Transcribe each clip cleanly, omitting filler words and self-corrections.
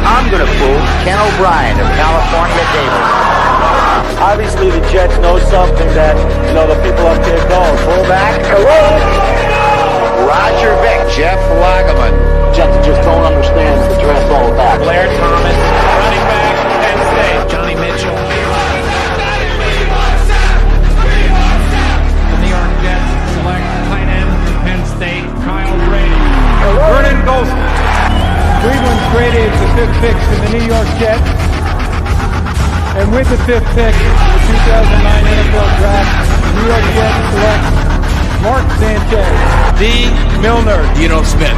I'm going to pull Ken O'Brien of California Davis. Obviously, the Jets know something that, the people up there don't. Fullback, hello. Roger Vick, Jeff Lageman. Jets just don't understand the dress all about. Blair Thomas, running back, Penn State. Johnny Mitchell. The New York Jets select tight end from Penn State, Kyle Brady. Vernon Golson. Cleveland traded the 5th pick to the New York Jets. And with the 5th pick, the 2009 NFL Draft, the New York Jets select Mark Sanchez. D. Milner. Smith.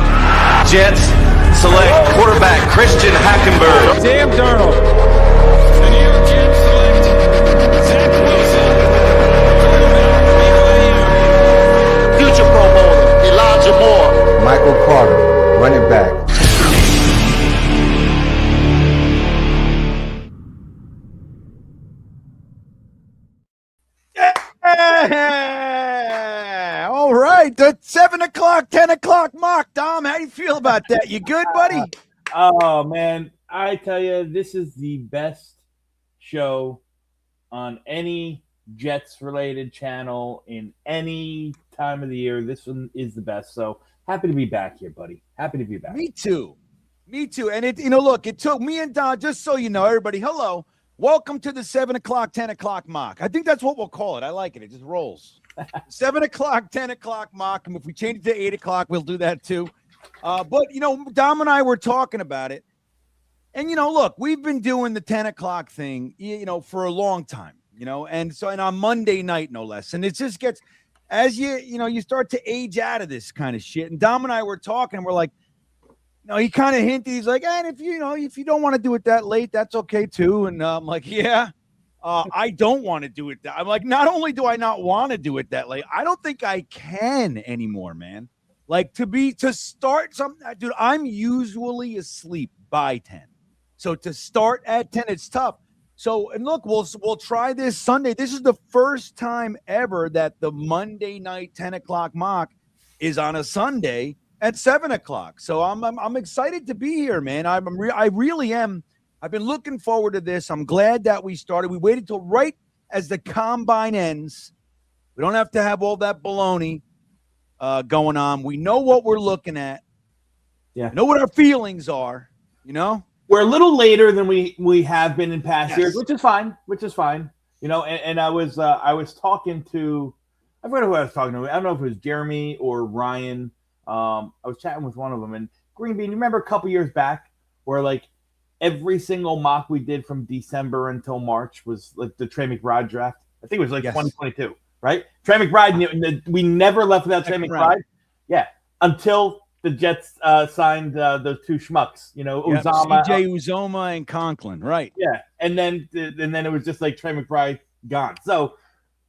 Jets select quarterback Christian Hackenberg. Sam Darnold. The New York Jets select Zach Wilson. Future Pro Bowler, Elijah Moore. Michael Carter, running back. All right, the 7 o'clock, 10 o'clock mock. Dom, how do you feel about that? You good, buddy? Oh, man. I tell you, this is the best show on any Jets-related channel in any time of the year. This one is the best. So happy to be back here, buddy. Happy to be back. Me too. And it took me and Don, just so you know, everybody, hello. Welcome to the 7 o'clock, 10 o'clock mock. I think that's what we'll call it. I like it. It just rolls. 7 o'clock, 10 o'clock mock. And if we change it to 8 o'clock, we'll do that too. But Dom and I were talking about it. And, look, we've been doing the 10 o'clock thing, for a long time, and on Monday night, no less. And it just gets, as you start to age out of this kind of shit. And Dom and I were talking, and we're like, he kind of hinted. He's like, and if you don't want to do it that late, that's okay too. And I'm like, yeah, I don't want to do it. I'm like, not only do I not want to do it that late, I don't think I can anymore, man. Like to start something, dude. I'm usually asleep by 10, so to start at 10, it's tough. So, and look, we'll try this Sunday. This is the first time ever that the Monday night 10 o'clock mock is on a Sunday at 7 o'clock. So I'm excited to be here, man. I really am. I've been looking forward to this. I'm glad that we started. We waited till right as the combine ends. We don't have to have all that baloney going on. We know what we're looking at. Yeah. Know what our feelings are, We're a little later than we have been in past years, which is fine. And I was talking to, I forgot who I was talking to. I don't know if it was Jeremy or Ryan. I was chatting with one of them, and GreenBean, you remember a couple years back where like every single mock we did from December until March was like the Trey McBride draft. I think it was like 2022, right? Trey McBride, we never left without Trey McBride. Yeah, until the Jets signed those two schmucks, Uzomah, CJ Uzomah and Conklin, right? Yeah, and then it was just like Trey McBride gone. So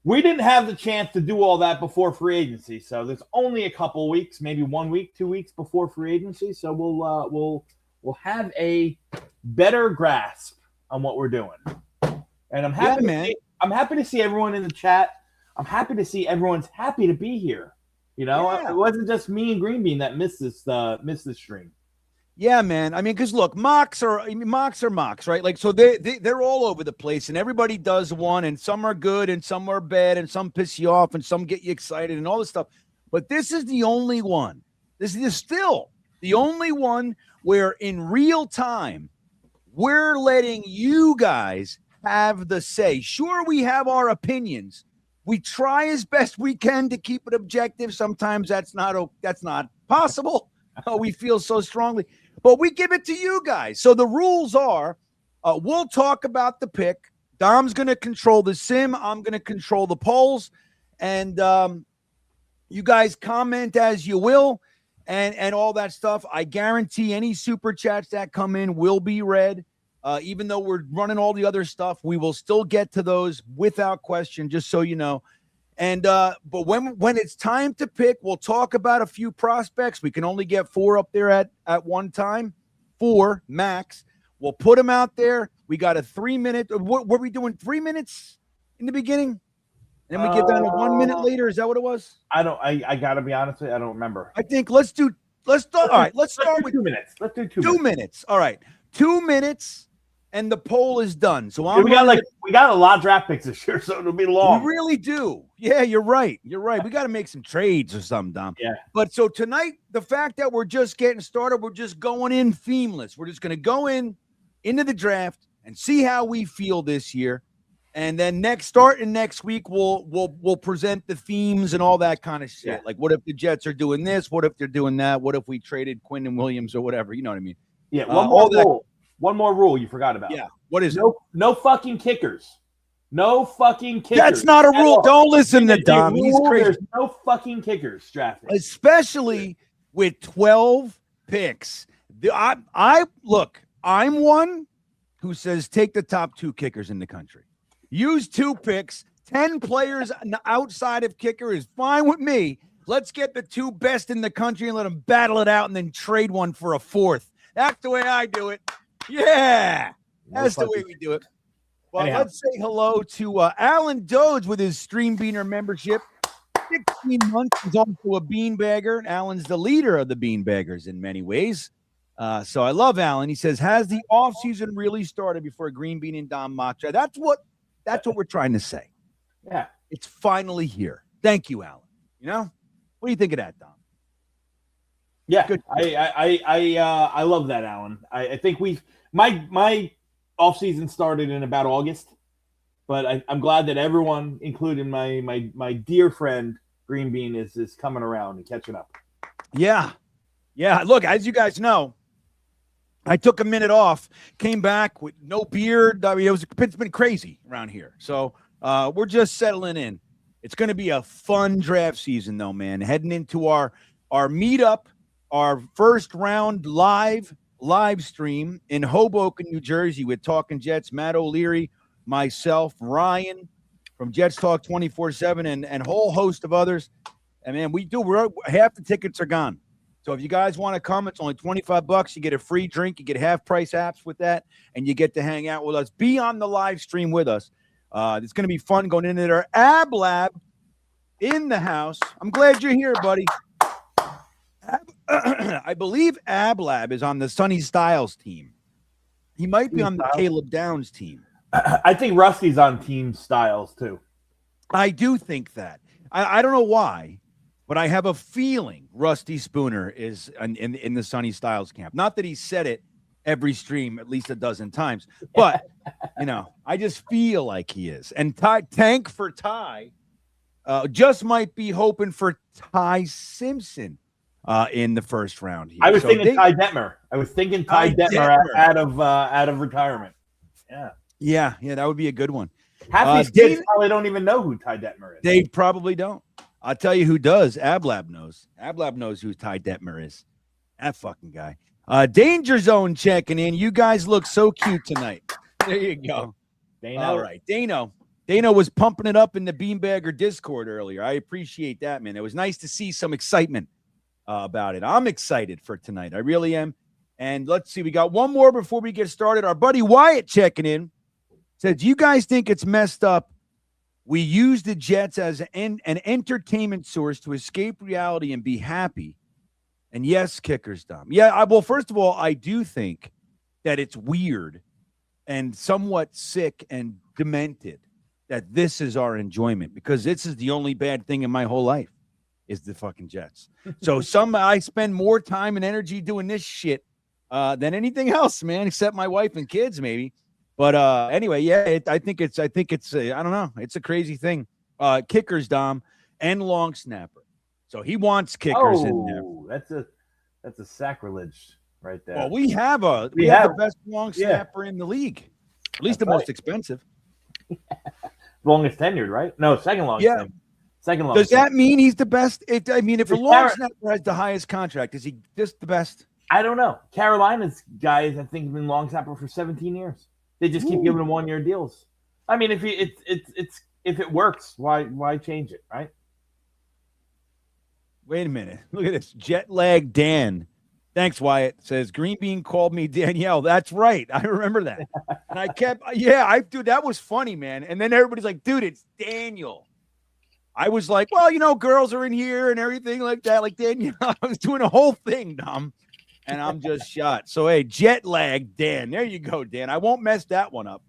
we didn't have the chance to do all that before free agency. So there's only a couple weeks, maybe 1 week, 2 weeks before free agency. So we'll have a better grasp on what we're doing. And I'm happy. I'm happy to see everyone in the chat. I'm happy to see everyone's happy to be here. It wasn't just me and GreenBean that missed this stream. Yeah, man. I mean, because look, mocks are mocks, right? Like, so they're all over the place, and everybody does one, and some are good, and some are bad, and some piss you off, and some get you excited, and all this stuff. But this is the only one. This is still the only one where in real time we're letting you guys have the say. Sure, we have our opinions. We try as best we can to keep it objective. Sometimes that's not possible. We feel so strongly. But we give it to you guys. So the rules are, we'll talk about the pick. Dom's going to control the sim. I'm going to control the polls. And you guys comment as you will and all that stuff. I guarantee any super chats that come in will be read. Even though we're running all the other stuff, we will still get to those without question, just so you know. And but when it's time to pick, we'll talk about a few prospects. We can only get 4 up there at one time, 4 max. We'll put them out there. We got a 3-minute. What were we doing? 3 minutes in the beginning, and then we get down to 1 minute later. Is that what it was? I gotta be honest with you, I don't remember. I think let's start. All right, let's start with 2 minutes. Let's do 2 minutes. All right. 2 minutes, and the poll is done. So we got a lot of draft picks this year, so it'll be long. We really do. Yeah, you're right. You're right. We got to make some trades or something, Dom. Yeah. But so tonight, the fact that we're just getting started, we're just going in themeless. We're just going to go into the draft and see how we feel this year. And then starting next week, we'll present the themes and all that kind of shit. Yeah. Like, what if the Jets are doing this? What if they're doing that? What if we traded Quinn Williams or whatever? You know what I mean? Yeah. One more rule you forgot about. Yeah. What is it? No fucking kickers. No fucking kickers. That's not a rule. Don't listen to Dom. He's crazy. There's no fucking kickers drafted. Especially with 12 picks. I'm one who says take the top 2 kickers in the country. Use 2 picks. 10 players outside of kicker is fine with me. Let's get the 2 best in the country and let them battle it out and then trade one for a 4th. That's the way I do it. Yeah, that's the way we do it. Well, let's say hello to Alan Doge with his Stream Beaner membership. 16 months. He's also a beanbagger. Alan's the leader of the beanbaggers in many ways. So I love Alan. He says, has the offseason really started before GreenBean and Dom Macha? That's what we're trying to say. Yeah. It's finally here. Thank you, Alan. You know? What do you think of that, Dom? Yeah, Good. I love that, Alan. I think my off season started in about August, but I'm glad that everyone, including my dear friend GreenBean, is coming around and catching up. Yeah. Look, as you guys know, I took a minute off, came back with no beard. I mean, it's been crazy around here. So we're just settling in. It's going to be a fun draft season, though, man. Heading into our meetup. Our first round live stream in Hoboken, New Jersey with TalkinJets, Matt O'Leary, myself, Ryan from Jets Talk 24/7 and a whole host of others. And man, half the tickets are gone. So if you guys want to come, it's only $25. You get a free drink, you get half price apps with that, and you get to hang out with us. Be on the live stream with us. It's going to be fun going into their Ab Lab in the house. I'm glad you're here, buddy. I believe Ab Lab is on the Sonny Styles team. He might be on the Caleb Downs team. I think Rusty's on Team Styles too. I do think that. I don't know why, but I have a feeling Rusty Spooner is in the Sonny Styles camp. Not that he said it every stream at least a dozen times, but I just feel like he is. And Tank for Ty just might be hoping for Ty Simpson in the first round here. I was thinking Ty Detmer. I was thinking Ty Detmer out of retirement. Yeah, that would be a good one. Half these kids probably don't even know who Ty Detmer is. They probably don't. I'll tell you who does. Ablab knows. Ablab knows who Ty Detmer is. That fucking guy. Danger Zone checking in. You guys look so cute tonight. There you go. Dano. All right. Dano was pumping it up in the Beanbagger Discord earlier. I appreciate that, man. It was nice to see some excitement about it. I'm excited for tonight. I really am. And let's see. We got one more before we get started. Our buddy Wyatt checking in. Said, do you guys think it's messed up? We use the Jets as an entertainment source to escape reality and be happy. And yes, kickers, Dom. Yeah, well, first of all, I do think that it's weird and somewhat sick and demented that this is our enjoyment, because this is the only bad thing in my whole life is the fucking Jets. So I spend more time and energy doing this shit than anything else, man, except my wife and kids, maybe. But anyway, yeah, I think it's I don't know. It's a crazy thing. Kickers, Dom, and long snapper. So he wants kickers in there. That's a sacrilege right there. Well, we have the best long snapper in the league. At least the most expensive. Longest tenured, right? No, second longest. Yeah. Second longest. Does that mean he's the best? If a long snapper has the highest contract, is he just the best? I don't know. Carolina's guys, I think, have been long snapper for 17 years. They just keep giving him 1-year deals. I mean, if it works, why change it, right? Wait a minute. Look at this. Jet lag Dan. Thanks, Wyatt. Says GreenBean called me Danielle. That's right. I remember that. And I kept, dude, that was funny, man. And then everybody's like, dude, it's Daniel. I was like, well, girls are in here and everything like that. Like Danielle, I was doing a whole thing, Dom. and I'm just shot. So, hey, jet lag, Dan. There you go, Dan. I won't mess that one up.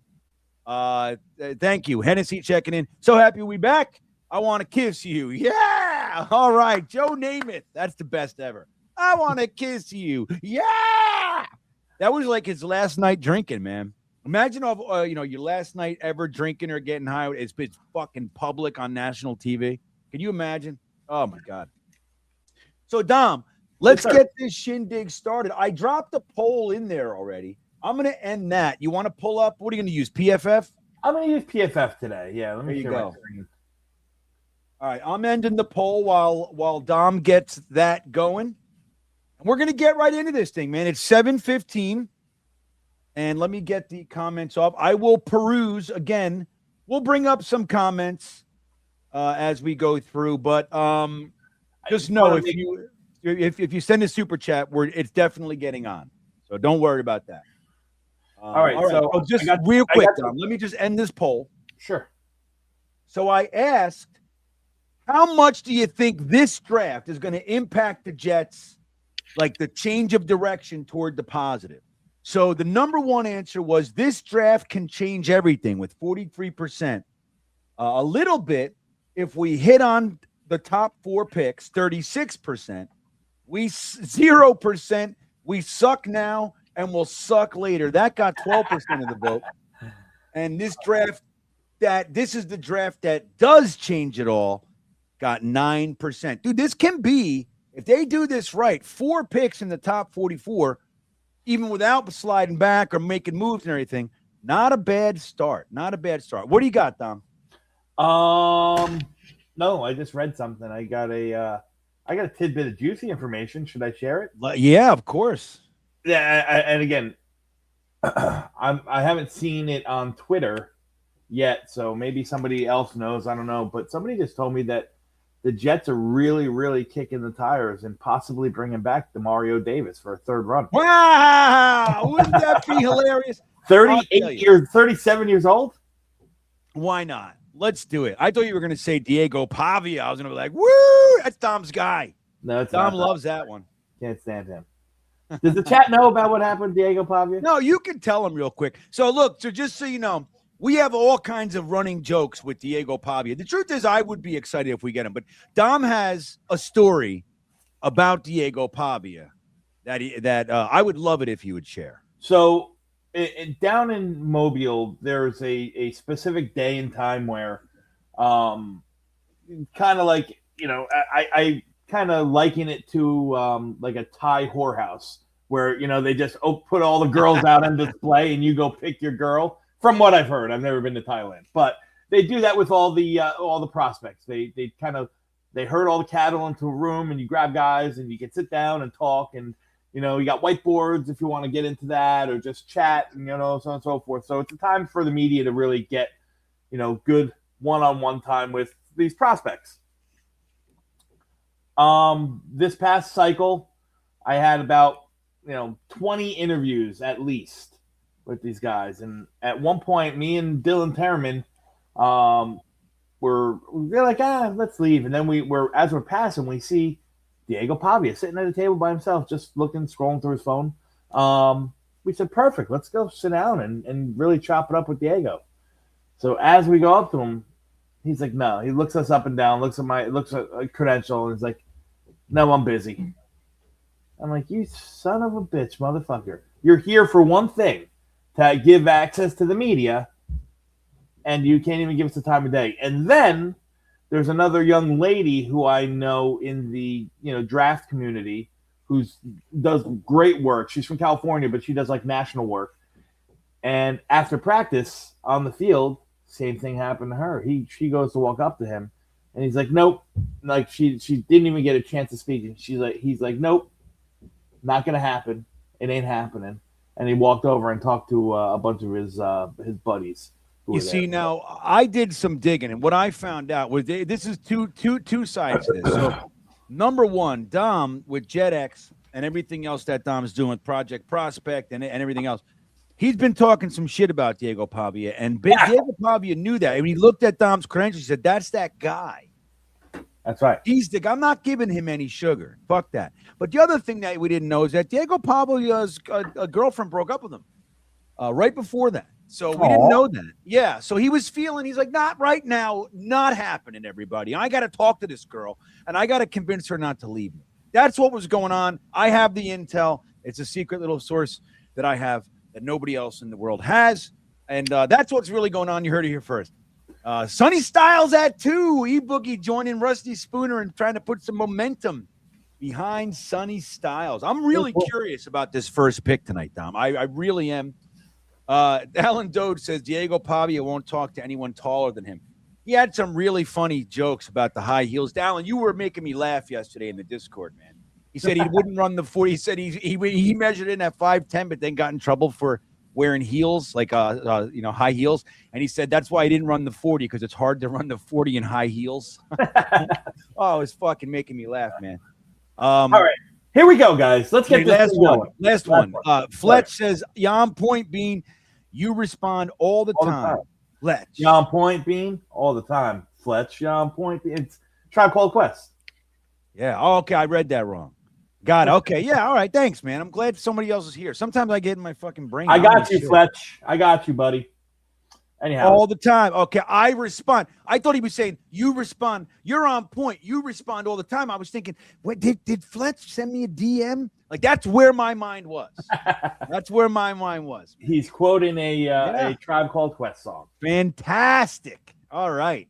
Thank you. Hennessy checking in. So happy we back. I want to kiss you. Yeah. All right. Joe Namath. That's the best ever. I want to kiss you. Yeah. That was like his last night drinking, man. Imagine if, your last night ever drinking or getting high. It's fucking public on national TV. Can you imagine? Oh, my God. So, Dom, let's get this shindig started. I dropped a poll in there already. I'm going to end that. You want to pull up? What are you going to use, PFF? I'm going to use PFF today. Yeah, let me share my screen. All right, I'm ending the poll while Dom gets that going. We're going to get right into this thing, man. It's 7:15. And let me get the comments off. I will peruse again. We'll bring up some comments as we go through, but just know if you send a super chat, it's definitely getting on. So don't worry about that. All right. So just real quick, Dom, let me just end this poll. Sure. So I asked, how much do you think this draft is going to impact the Jets, like the change of direction toward the positive? So the number one answer was this draft can change everything with 43%. A little bit if we hit on the top 4 picks, 36%. 0%. We suck now and we'll suck later. That got 12% of the vote. And this is the draft that does change it all, got 9%. Dude, this can be, if they do this right, 4 picks in the top 44, even without sliding back or making moves and everything. Not a bad start. Not a bad start. What do you got, Dom? No, I just read something. I got a tidbit of juicy information. Should I share it? Yeah, of course. Yeah, and again, I haven't seen it on Twitter yet, so maybe somebody else knows. I don't know, but somebody just told me that the Jets are really, really kicking the tires and possibly bringing back Demario Davis for a third run. Wow! Wouldn't that be hilarious? 37 years old? Why not? Let's do it. I thought you were going to say Diego Pavia. I was going to be like, woo! That's Dom's guy. No, it's Dom loves that one. Can't stand him. Does the chat know about what happened to Diego Pavia? No, you can tell him real quick. So, look, just so you know, we have all kinds of running jokes with Diego Pavia. The truth is, I would be excited if we get him. But Dom has a story about Diego Pavia that I would love it if you would share. So, down in Mobile, there's a specific day and time where kind of like, I kind of liken it to like a Thai whorehouse where, they just put all the girls out on display and you go pick your girl. From what I've heard, I've never been to Thailand, but they do that with all the prospects. They herd all the cattle into a room and you grab guys and you can sit down and talk and, you got whiteboards if you want to get into that or just chat and, so on and so forth. So it's a time for the media to really get, good one-on-one time with these prospects. This past cycle, I had about, 20 interviews at least with these guys. And at one point, me and Dylan Terman we're like, let's leave. And then as we're passing, we see Diego Pavia sitting at a table by himself, just scrolling through his phone. We said, perfect, let's go sit down and really chop it up with Diego. So as we go up to him, he's like, no. He looks us up and down, looks at a credential, and he's like, no, I'm busy. I'm like, you son of a bitch, motherfucker. You're here for one thing, to give access to the media, and you can't even give us the time of day. And then there's another young lady who I know in the draft community who does great work. She's from California, but she does like national work. And after practice on the field, same thing happened to her. She goes to walk up to him, and he's like, nope. Like she didn't even get a chance to speak. And he's like, nope, not gonna happen. It ain't happening. And he walked over and talked to a bunch of his buddies. You see, now I did some digging, and what I found out was this is two sides to this. So, number one, Dom with JetX and everything else that Dom's doing with Project Prospect and everything else, he's been talking some shit about Diego Pavia, and Diego Pavia knew that. And he looked at Dom's credentials, he said, "That's that guy." That's right. I'm not giving him any sugar. Fuck that. But the other thing that we didn't know is that Diego Pablo's a girlfriend broke up with him right before that. So we didn't know that. Yeah. So he was feeling, he's like, not right now, not happening, everybody. I got to talk to this girl, and I got to convince her not to leave me. That's what was going on. I have the intel. It's a secret little source that I have that nobody else in the world has. And that's what's really going on. You heard it here first. Sonny Styles at 2. E-Boogie joining Rusty Spooner and trying to put some momentum behind Sonny Styles. I'm really curious about this first pick tonight, Dom. I really am. Alan Dode says Diego Pavia won't talk to anyone taller than him. He had some really funny jokes about the high heels. Alan, you were making me laugh yesterday in the Discord, man. He said he wouldn't run the 40. He said he measured in at 5'10", but then got in trouble for wearing heels, like high heels. And he said that's why he didn't run the 40, because it's hard to run the 40 in high heels. Oh, it's fucking making me laugh, man. All right. Here we go, guys. Let's get this going. Last one. Fletch says, "On point, Bean. You respond all the time. Fletch. On point, Bean. All the time. Fletch. On point, Bean. It's Tribe Called Quest. Yeah. Oh, okay. I read that wrong. Got it. Okay. Yeah. All right. Thanks, man. I'm glad somebody else is here. Sometimes I get in my fucking brain. I got you, Fletch. I got you, buddy. Anyhow. All the time. Okay. I respond. I thought he was saying you respond. You're on point. You respond all the time. I was thinking, what did Fletch send me a DM? Like, that's where my mind was. That's where my mind was. He's quoting a Tribe Called Quest song. Fantastic. All right.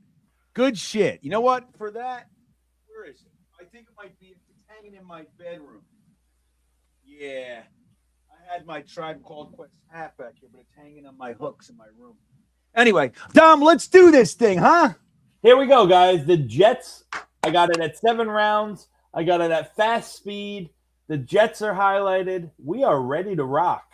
Good shit. You know what? For that, where is it? I think it might be hanging in my bedroom. Yeah. I had my Tribe Called Quest hat back here, but it's hanging on my hooks in my room. Anyway, Dom, let's do this thing, huh? Here we go, guys. The Jets, I got it at 7 rounds. I got it at fast speed. The Jets are highlighted. We are ready to rock.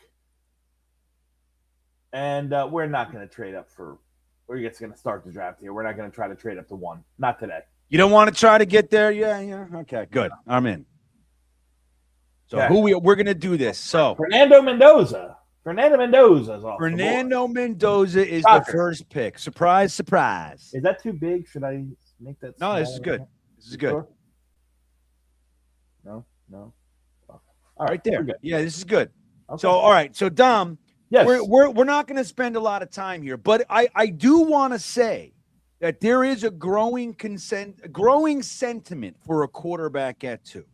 And we're not going to trade up for – we're just going to start the draft here. We're not going to try to trade up to 1. Not today. You don't want to try to get there? Yeah. Okay, good. I'm in. So we're going to do this. So Fernando Mendoza. Fernando Mendoza is off. Fernando Mendoza is the first pick. Surprise, surprise. Is that too big? Should I make that? No, this is good. This is good. Sure? No. All right there. Yeah, this is good. Okay. So, all right. So, Dom, yes, we're not going to spend a lot of time here, but I do want to say that there is a growing sentiment for a quarterback at 2.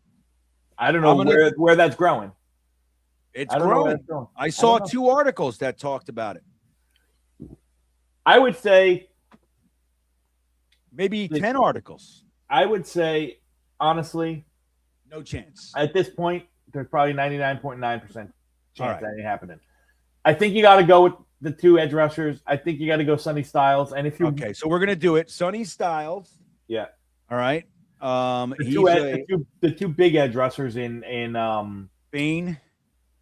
I don't know where that's growing. It's growing. I saw 2 articles that talked about it. I would say maybe 10 articles. I would say, honestly, no chance. At this point, there's probably 99.9% chance that ain't happening. I think you got to go with the 2 edge rushers. I think you got to go Sonny Styles. And if you so we're gonna do it. Sonny Styles. Yeah. All right. The two big edge rushers in Bain.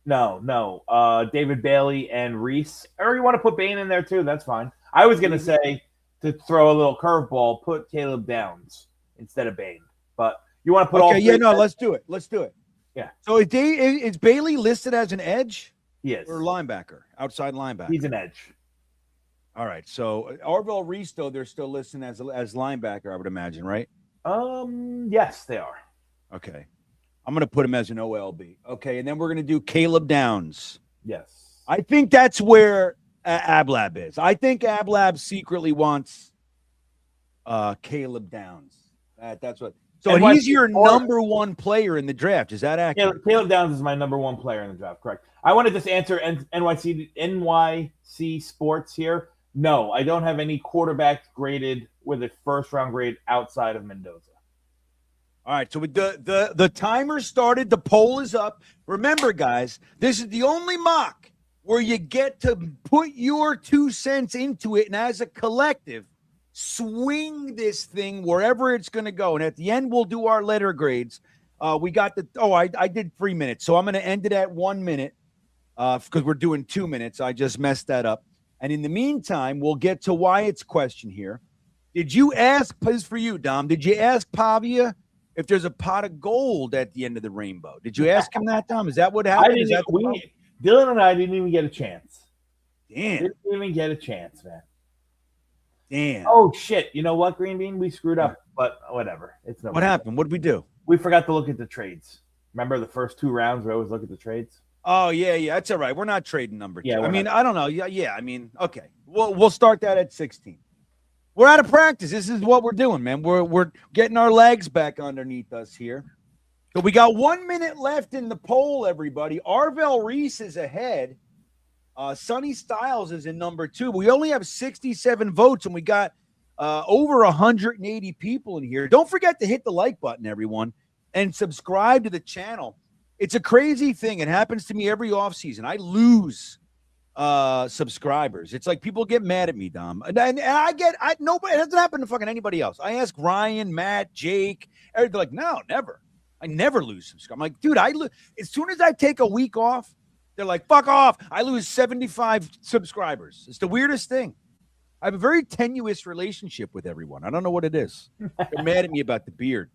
No. David Bailey and Reese. Or you want to put Bain in there too? That's fine. I was gonna say, to throw a little curveball, put Caleb Downs instead of Bain. But you want to put all 3? Yeah, no, let's do it. Yeah. So is Bailey listed as an edge? Yes. Or linebacker, outside linebacker? He's an edge. All right. So Orville Reese, though, they're still listed as linebacker, I would imagine, right? Yes, they are. Okay. I'm going to put him as an OLB. Okay, and then we're going to do Caleb Downs. Yes. I think that's where Ablab is. I think Ablab secretly wants Caleb Downs. That's what. So he's your number 1 player in the draft. Is that accurate? Caleb Downs is my number 1 player in the draft. Correct. I want to just answer NYC Sports here. No, I don't have any quarterbacks graded with a first-round grade outside of Mendoza. All right, so with the timer started, the poll is up. Remember, guys, this is the only mock where you get to put your 2 cents into it, and as a collective, swing this thing wherever it's going to go. And at the end, we'll do our letter grades. We got I did 3 minutes, so I'm going to end it at 1 minute because we're doing 2 minutes. I just messed that up. And in the meantime, we'll get to Wyatt's question here. Did you ask, this is for you, Dom, did you ask Pavia if there's a pot of gold at the end of the rainbow? Did you ask him that, Dom? Is that what happened? Dylan and I didn't even get a chance. Damn. Didn't even get a chance, man. Damn. Oh, shit. You know what, GreenBean? We screwed up. but whatever. It's no. What happened? What did we do? We forgot to look at the trades. Remember the first 2 rounds? We always look at the trades. Oh yeah, that's all right. We're not trading number 2. Yeah, I mean, I don't know. Yeah. I mean, okay. We'll start that at 16. We're out of practice. This is what we're doing, man. We're getting our legs back underneath us here. So we got 1 minute left in the poll, everybody. Arvell Reese is ahead. Sonny Styles is in number 2. We only have 67 votes, and we got over 180 people in here. Don't forget to hit the like button, everyone, and subscribe to the channel. It's a crazy thing. It happens to me every offseason. I lose subscribers. It's like people get mad at me, Dom. And nobody, it doesn't happen to fucking anybody else. I ask Ryan, Matt, Jake, they're like, no, never. I never lose subscribers. I'm like, dude, as soon as I take a week off, they're like, fuck off. I lose 75 subscribers. It's the weirdest thing. I have a very tenuous relationship with everyone. I don't know what it is. They're mad at me about the beard.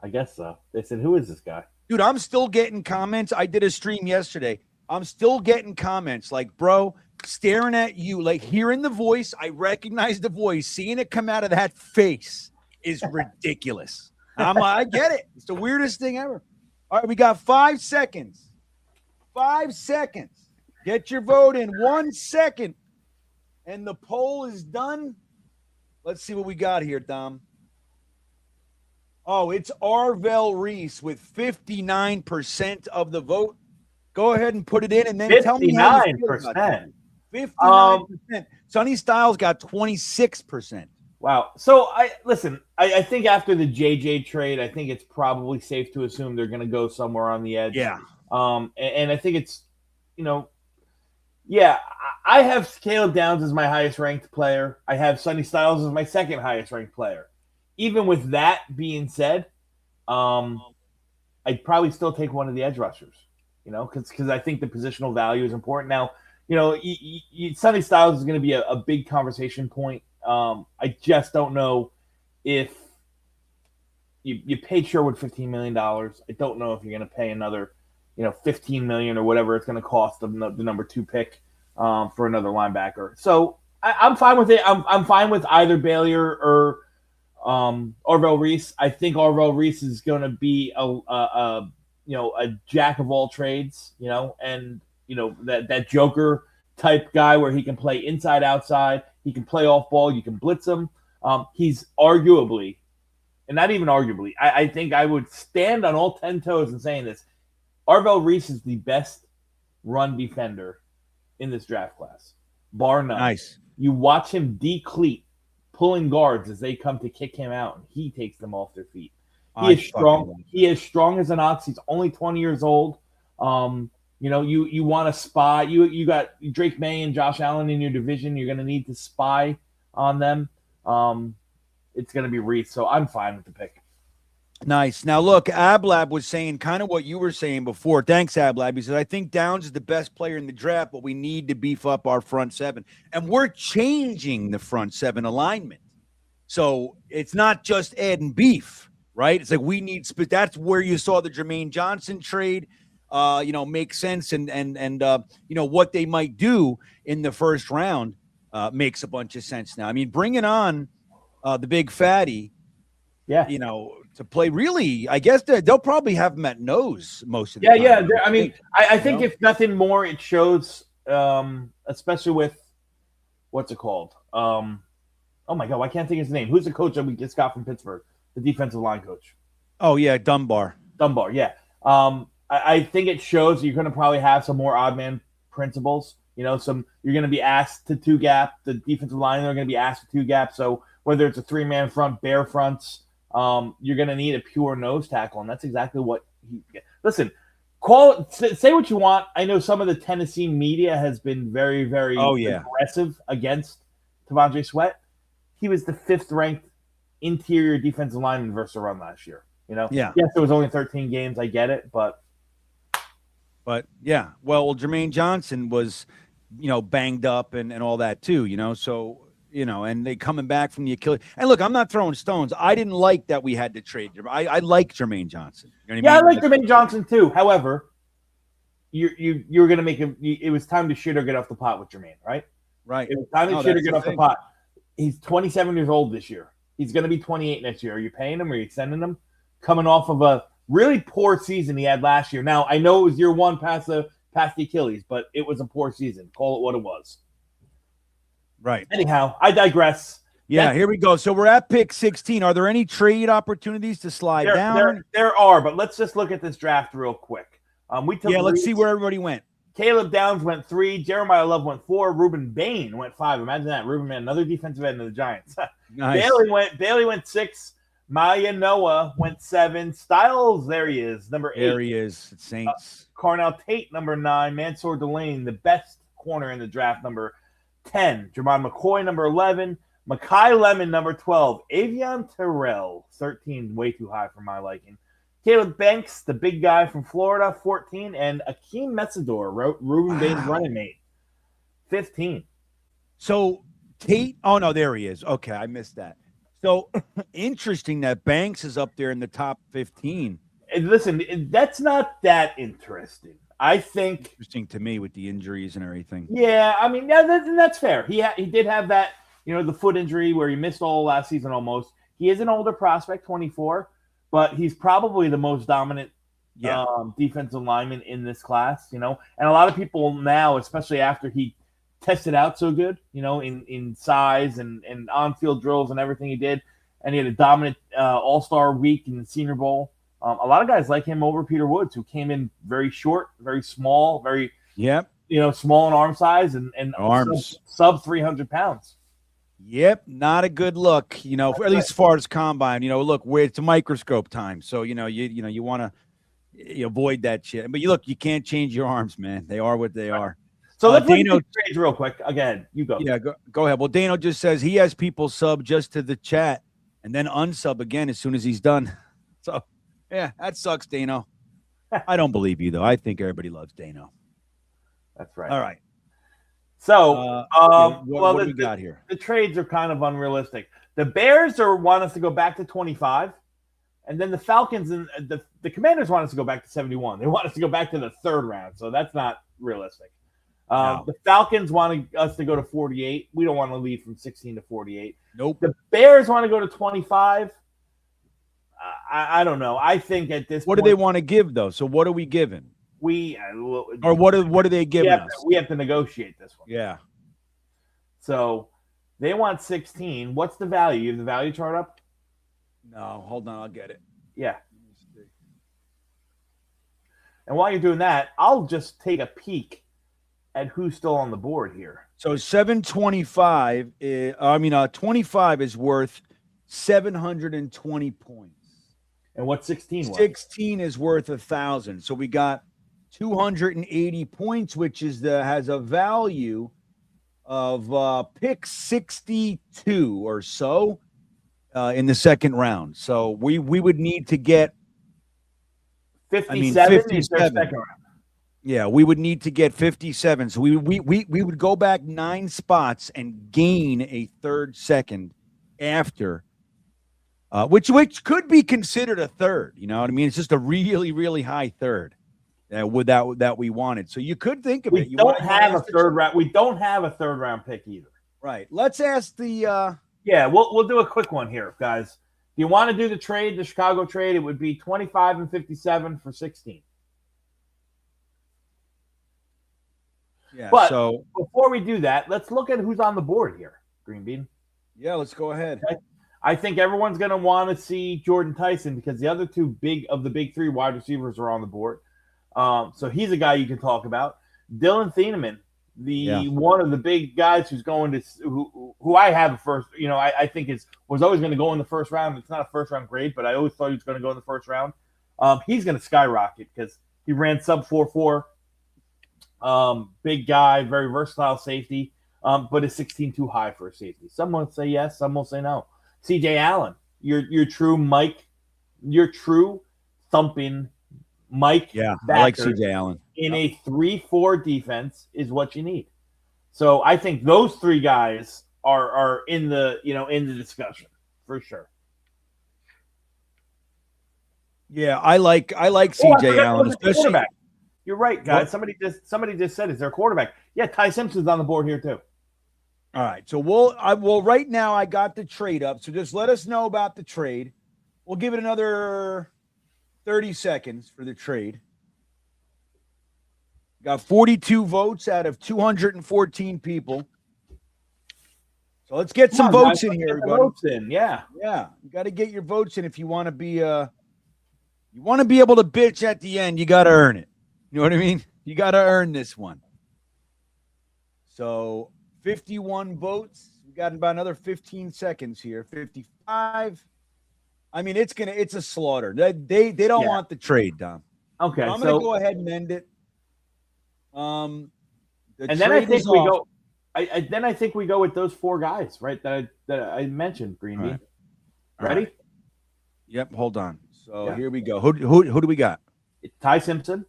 I guess so. They said, who is this guy? Dude, I'm still getting comments. I did a stream yesterday. I'm still getting comments like, bro, staring at you, like hearing the voice. I recognize the voice. Seeing it come out of that face is ridiculous. I get it. It's the weirdest thing ever. All right, we got 5 seconds. 5 seconds. Get your vote in 1 second. And the poll is done. Let's see what we got here, Dom. Oh, it's Arvell Reese with 59% of the vote. Go ahead and put it in, and then tell me how you feel about that. 59%. Sonny Styles got 26%. Wow. So I think after the JJ trade, I think it's probably safe to assume they're going to go somewhere on the edge. Yeah. And I think it's, I have Caleb Downs as my highest ranked player. I have Sonny Styles as my second highest ranked player. Even with that being said, I'd probably still take one of the edge rushers, because I think the positional value is important. Now, Sonny Styles is going to be a big conversation point. I just don't know if you paid Sherwood $15 million. I don't know if you're going to pay another, $15 million or whatever it's going to cost the number 2 pick for another linebacker. So I'm fine with it. I'm fine with either Bailey or Arvell Reese. I think Arvell Reese is going to be a jack of all trades, and that Joker type guy where he can play inside, outside. He can play off ball. You can blitz him. He's arguably, and not even arguably, I think I would stand on all 10 toes in saying this. Arvell Reese is the best run defender in this draft class, bar none. Nice. You watch him decleat, pulling guards as they come to kick him out, and he takes them off their feet. He is strong. He is strong as an ox. He's only 20 years old. You want to spy. You got Drake May and Josh Allen in your division. You're going to need to spy on them. It's going to be Reese, so I'm fine with the pick. Nice. Now, look, Ablab was saying kind of what you were saying before. Thanks, Ablab. He said, I think Downs is the best player in the draft, but we need to beef up our front 7. And we're changing the front 7 alignment. So it's not just Ed and Beef, right? It's like we need – that's where you saw the Jermaine Johnson trade, make sense. And what they might do in the first round makes a bunch of sense now. I mean, bringing on the big fatty, to play really, I guess they'll probably have him at nose most of the time. Yeah. I mean, I think if nothing more, it shows, especially with what's it called? Oh my God, I can't think of his name. Who's the coach that we just got from Pittsburgh? The defensive line coach. Oh yeah, Dunbar. Yeah. I think it shows you're going to probably have some more odd man principles. You're going to be asked to 2-gap. The defensive line are going to be asked to 2-gap. So whether it's a 3-man front, bare fronts. You're going to need a pure nose tackle, and that's exactly what he – listen, say what you want. I know some of the Tennessee media has been very, very aggressive against T'Vondre Sweat. He was the 5th-ranked interior defensive lineman versus the run last year. Yes, it was only 13 games. I get it, but yeah. Well, Jermaine Johnson was, banged up and all that too, so – and they coming back from the Achilles. And look, I'm not throwing stones. I didn't like that we had to trade. I like Jermaine Johnson. You know what I mean? I like Jermaine Johnson too. However, you were going to make him. It was time to shit or get off the pot with Jermaine, right? Right. It was time to shit or get off the pot. He's 27 years old this year. He's going to be 28 next year. Are you paying him? Or are you extending him? Coming off of a really poor season he had last year. Now, I know it was year one past the Achilles, but it was a poor season. Call it what it was. Right. Anyhow, I digress. Yeah, here we go. So we're at pick 16. Are there any trade opportunities to slide down? There are, but let's just look at this draft real quick. Let's see where everybody went. Caleb Downs went 3. Jeremiah Love went 4. Ruben Bain went 5. Imagine that. Ruben Bain, another defensive end of the Giants. Nice. Bailey went 6. Maya Noah went 7. Styles, there he is, number 8. There he is. Saints. Carnell Tate, number 9. Mansour Delane, the best corner in the draft, number 10. Jermon McCoy, number 11. Makai Lemon, number 12. Avion Terrell, 13, way too high for my liking. Caleb Banks, the big guy from Florida, 14. And Akeem Messidor, Ruben Bain's running mate, 15. So Tate, oh, no, there he is. Okay, I missed that. So interesting that Banks is up there in the top 15. And listen, that's not that interesting. I think interesting to me with the injuries and everything. Yeah, I mean, that's fair. He did have that, the foot injury where he missed all last season almost. He is an older prospect, 24, but he's probably the most dominant defensive lineman in this class, And a lot of people now, especially after he tested out so good, in size and on-field drills and everything he did, and he had a dominant all-star week in the Senior Bowl. A lot of guys like him over Peter Woods, who came in very short, very small, very small in arm size and arms sub 300 pounds. Yep, not a good look, at least as far as combine. Look, it's a microscope time, so you want to avoid that shit. But you can't change your arms, man. They are what they are. So let's look at the trades real quick. Again, you go. Yeah, go ahead. Well, Dano just says he has people sub just to the chat and then unsub again as soon as he's done. So, yeah, that sucks, Dano. I don't believe you, though. I think everybody loves Dano. That's right. All right. So, what do we got here? The trades are kind of unrealistic. The Bears want us to go back to 25, and then the Falcons and the Commanders want us to go back to 71. They want us to go back to the 3rd round, so that's not realistic. No. The Falcons want us to go to 48. We don't want to leave from 16 to 48. Nope. The Bears want to go to 25. I don't know. I think at this point, do they want to give, though? So what are we giving? Or what are they giving us? We have to negotiate this one. Yeah. So they want 16. What's the value? You have the value chart up? No, hold on. I'll get it. Yeah. And while you're doing that, I'll just take a peek at who's still on the board here. So 725 25 is worth 720 points. And what 16 was? 16 is worth 1,000. So we got 280 points, which has a value of pick 62 or so in the 2nd round. So we would need to get 57. 57. Yeah, we would need to get 57. So we would go back 9 spots and gain a 3rd second after, which could be considered a 3rd. You know what I mean? It's just a really, really high 3rd that we wanted. So you could think of it. We don't have a 3rd round. We don't have a 3rd round pick either. Right. Let's ask the. Yeah, we'll do a quick one here, guys. If you want to do the Chicago trade, it would be 25 and 57 for 16. Yeah. But so before we do that, let's look at who's on the board here, GreenBean. Yeah, let's go ahead. Okay. I think everyone's going to want to see Jordan Tyson because the other 2 big 3 wide receivers are on the board. So he's a guy you can talk about. Dylan Thieneman, one of the big guys who's going to who I have a first. I think was always going to go in the 1st round. It's not a 1st round grade, but I always thought he was going to go in the 1st round. He's going to skyrocket because he ran sub 4.4. Big guy, very versatile safety, but is 16 too high for a safety. Some will say yes, some will say no. CJ Allen, your true thumping Mike. Yeah, I like CJ Allen. In a 3-4 defense is what you need. So I think those 3 guys are in the discussion for sure. Yeah, I like CJ Allen, especially. You're right, guys. What? Somebody just said, "Is there a quarterback?" Yeah, Ty Simpson's on the board here too. All right. So well, right now I got the trade up. So just let us know about the trade. We'll give it another 30 seconds for the trade. Got 42 votes out of 214 people. So let's get some votes in here, everybody. Votes in, yeah. Yeah. You got to get your votes in if you want to be able to bitch at the end. You got to earn it. You know what I mean? You got to earn this one. So 51 votes. We got about another 15 seconds here. 55. I mean, it's a slaughter. They don't want the trade, Dom. Okay, so I'm gonna go ahead and end it. And then I think we go. Then I think we go with those 4 guys, right? That I mentioned. GreenBean. Right. Ready? Right. Yep. Hold on. So here we go. Who do we got? It's Ty Simpson.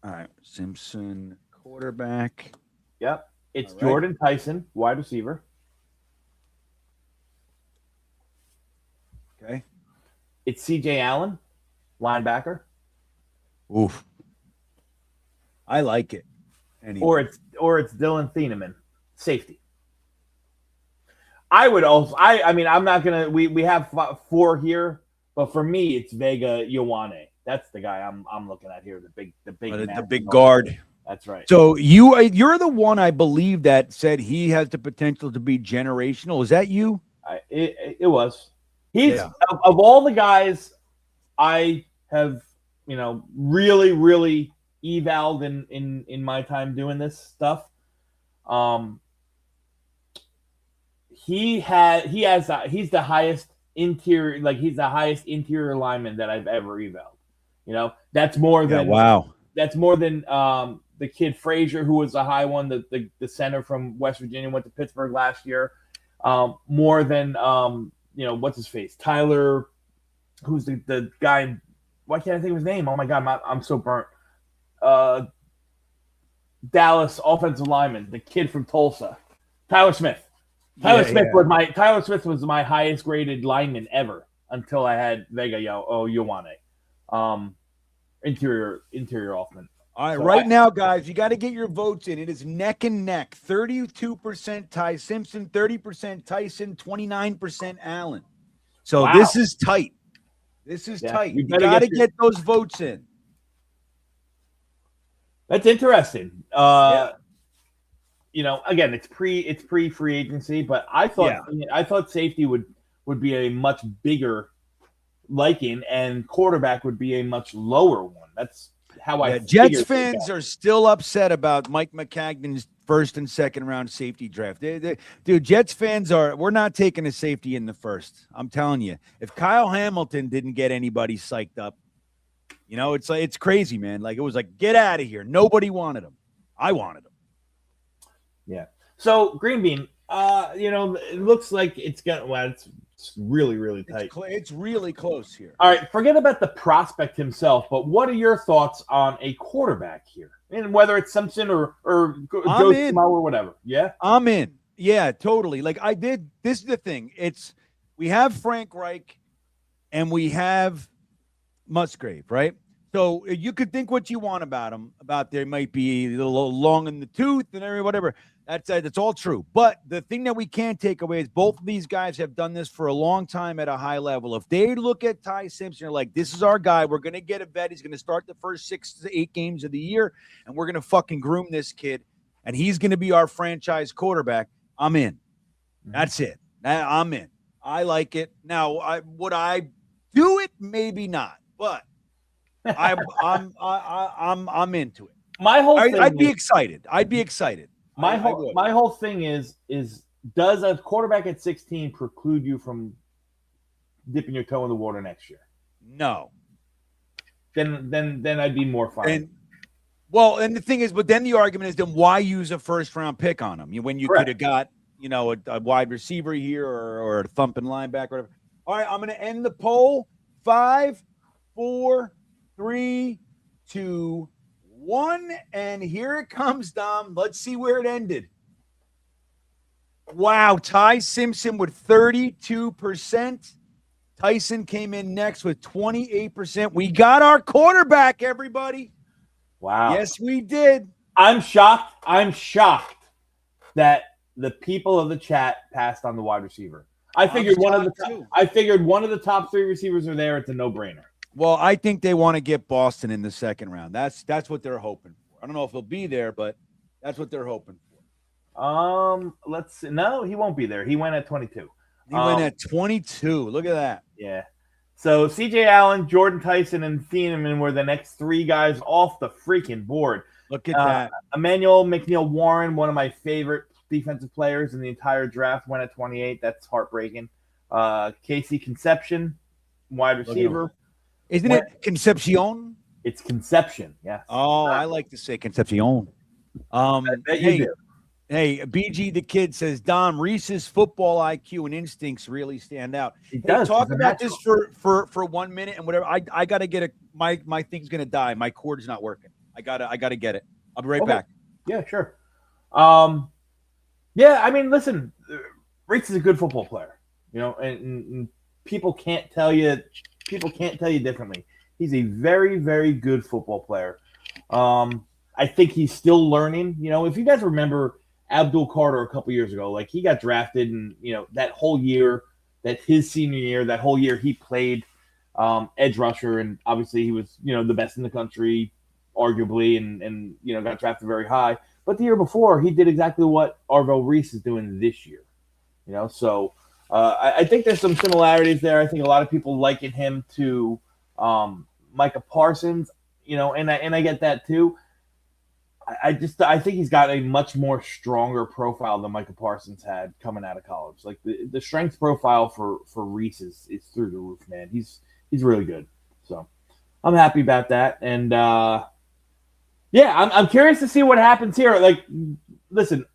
All right, Simpson, quarterback. Yep. It's Jordan Tyson, wide receiver. Okay. It's CJ Allen, linebacker. Oof. I like it. Anyway. Or it's Dylan Thieneman, safety. I would also. I mean, I'm not gonna. We have 4 here, but for me, it's Vega Ioane. That's the guy I'm looking at here. The big guard. That's right. So you're the one I believe that said he has the potential to be generational. Is that you? It was. He's of all the guys I have, really, really evaled in my time doing this stuff. He's the highest interior, he's the highest interior lineman that I've ever evaled. That's more than That's more than the kid Frazier, who was a high one, the center from West Virginia, went to Pittsburgh last year. More than what's his face? Tyler, who's the guy? Why can't I think of his name? Oh my God, I'm so burnt. Dallas offensive lineman, the kid from Tulsa, Tyler Smith. Tyler Smith was my highest graded lineman ever until I had Vega Ioane. Interior offense. All right, now, guys, you got to get your votes in. It is neck and neck. 32% Ty Simpson, 30% Tyson, 29% Allen. So this is tight. This is tight. You got to get those votes in. That's interesting. Again, it's pre free agency, but I thought safety would be a much bigger liking, and quarterback would be a much lower one. That's how I. Jets fans are still upset about Mike McCagnon's first and second round safety draft. Dude, Jets fans we're not taking a safety in the first. I'm telling you, if Kyle Hamilton didn't get anybody psyched up, it's crazy, man. It was get out of here. Nobody wanted him. I wanted him. Yeah. So GreenBean, it looks like it's really, really tight. It's really close here. All right, forget about the prospect himself, but what are your thoughts on a quarterback here? And whether it's Simpson or Joe Schmo or whatever. Yeah? I'm in. Yeah, totally. This is the thing. We have Frank Reich and we have Musgrave, right? So you could think what you want about him, about there might be a little long in the tooth and whatever. That's all true. But the thing that we can't take away is both of these guys have done this for a long time at a high level. If they look at Ty Simpson, they're like, this is our guy. We're going to get a vet. He's going to start the first 6 to 8 games of the year, and we're going to fucking groom this kid, and he's going to be our franchise quarterback. I'm in. That's it. I'm in. I like it. Now, would I do it? Maybe not. But I'm into it. My whole thing I'd be excited. My whole thing is does a quarterback at 16 preclude you from dipping your toe in the water next year? No. Then I'd be more fine. And the thing is, but then the argument is, then why use a first round pick on him when you could have got a wide receiver here or a thumping linebacker, whatever. All right, I'm going to end the poll. 5, 4, 3, 2, 1, and here it comes, Dom. Let's see where it ended. Wow, Ty Simpson with 32%. Tyson came in next with 28%. We got our quarterback, everybody. Wow. Yes, we did. I'm shocked that the people of the chat passed on the wide receiver. I figured one of the top 3 receivers are there. It's a no-brainer. Well, I think they want to get Boston in the second round. That's what they're hoping for. I don't know if he'll be there, but that's what they're hoping for. Let's see. No, he won't be there. He went at 22. He went at 22. Look at that. Yeah. So C.J. Allen, Jordan Tyson, and Thieneman were the next 3 guys off the freaking board. Look at that. Emmanuel McNeil-Warren, one of my favorite defensive players in the entire draft, went at 28. That's heartbreaking. Casey Conception, wide receiver. Isn't it Concepcion? It's Conception, yes. Oh, I like to say Concepcion. Hey, BG the Kid says, Dom, Reese's football IQ and instincts really stand out. He does. Talk about this for 1 minute and whatever. I got to get it. My thing's going to die. My cord is not working. I gotta get it. I'll be right back. Yeah, sure. Yeah, I mean, listen, Reese is a good football player, and people can't tell you differently. He's a very, very good football player. I think he's still learning. If you guys remember Abdul Carter a couple years ago, like he got drafted, and that whole year, his senior year, that whole year he played edge rusher, and obviously he was the best in the country, arguably, and got drafted very high. But the year before, he did exactly what Arvell Reese is doing this year. So I think there's some similarities there. I think a lot of people liken him to Micah Parsons, and I get that too. I think he's got a much more stronger profile than Micah Parsons had coming out of college. Like the strength profile for Reese is through the roof, man. He's really good. So I'm happy about that. And I'm curious to see what happens here. Like, listen,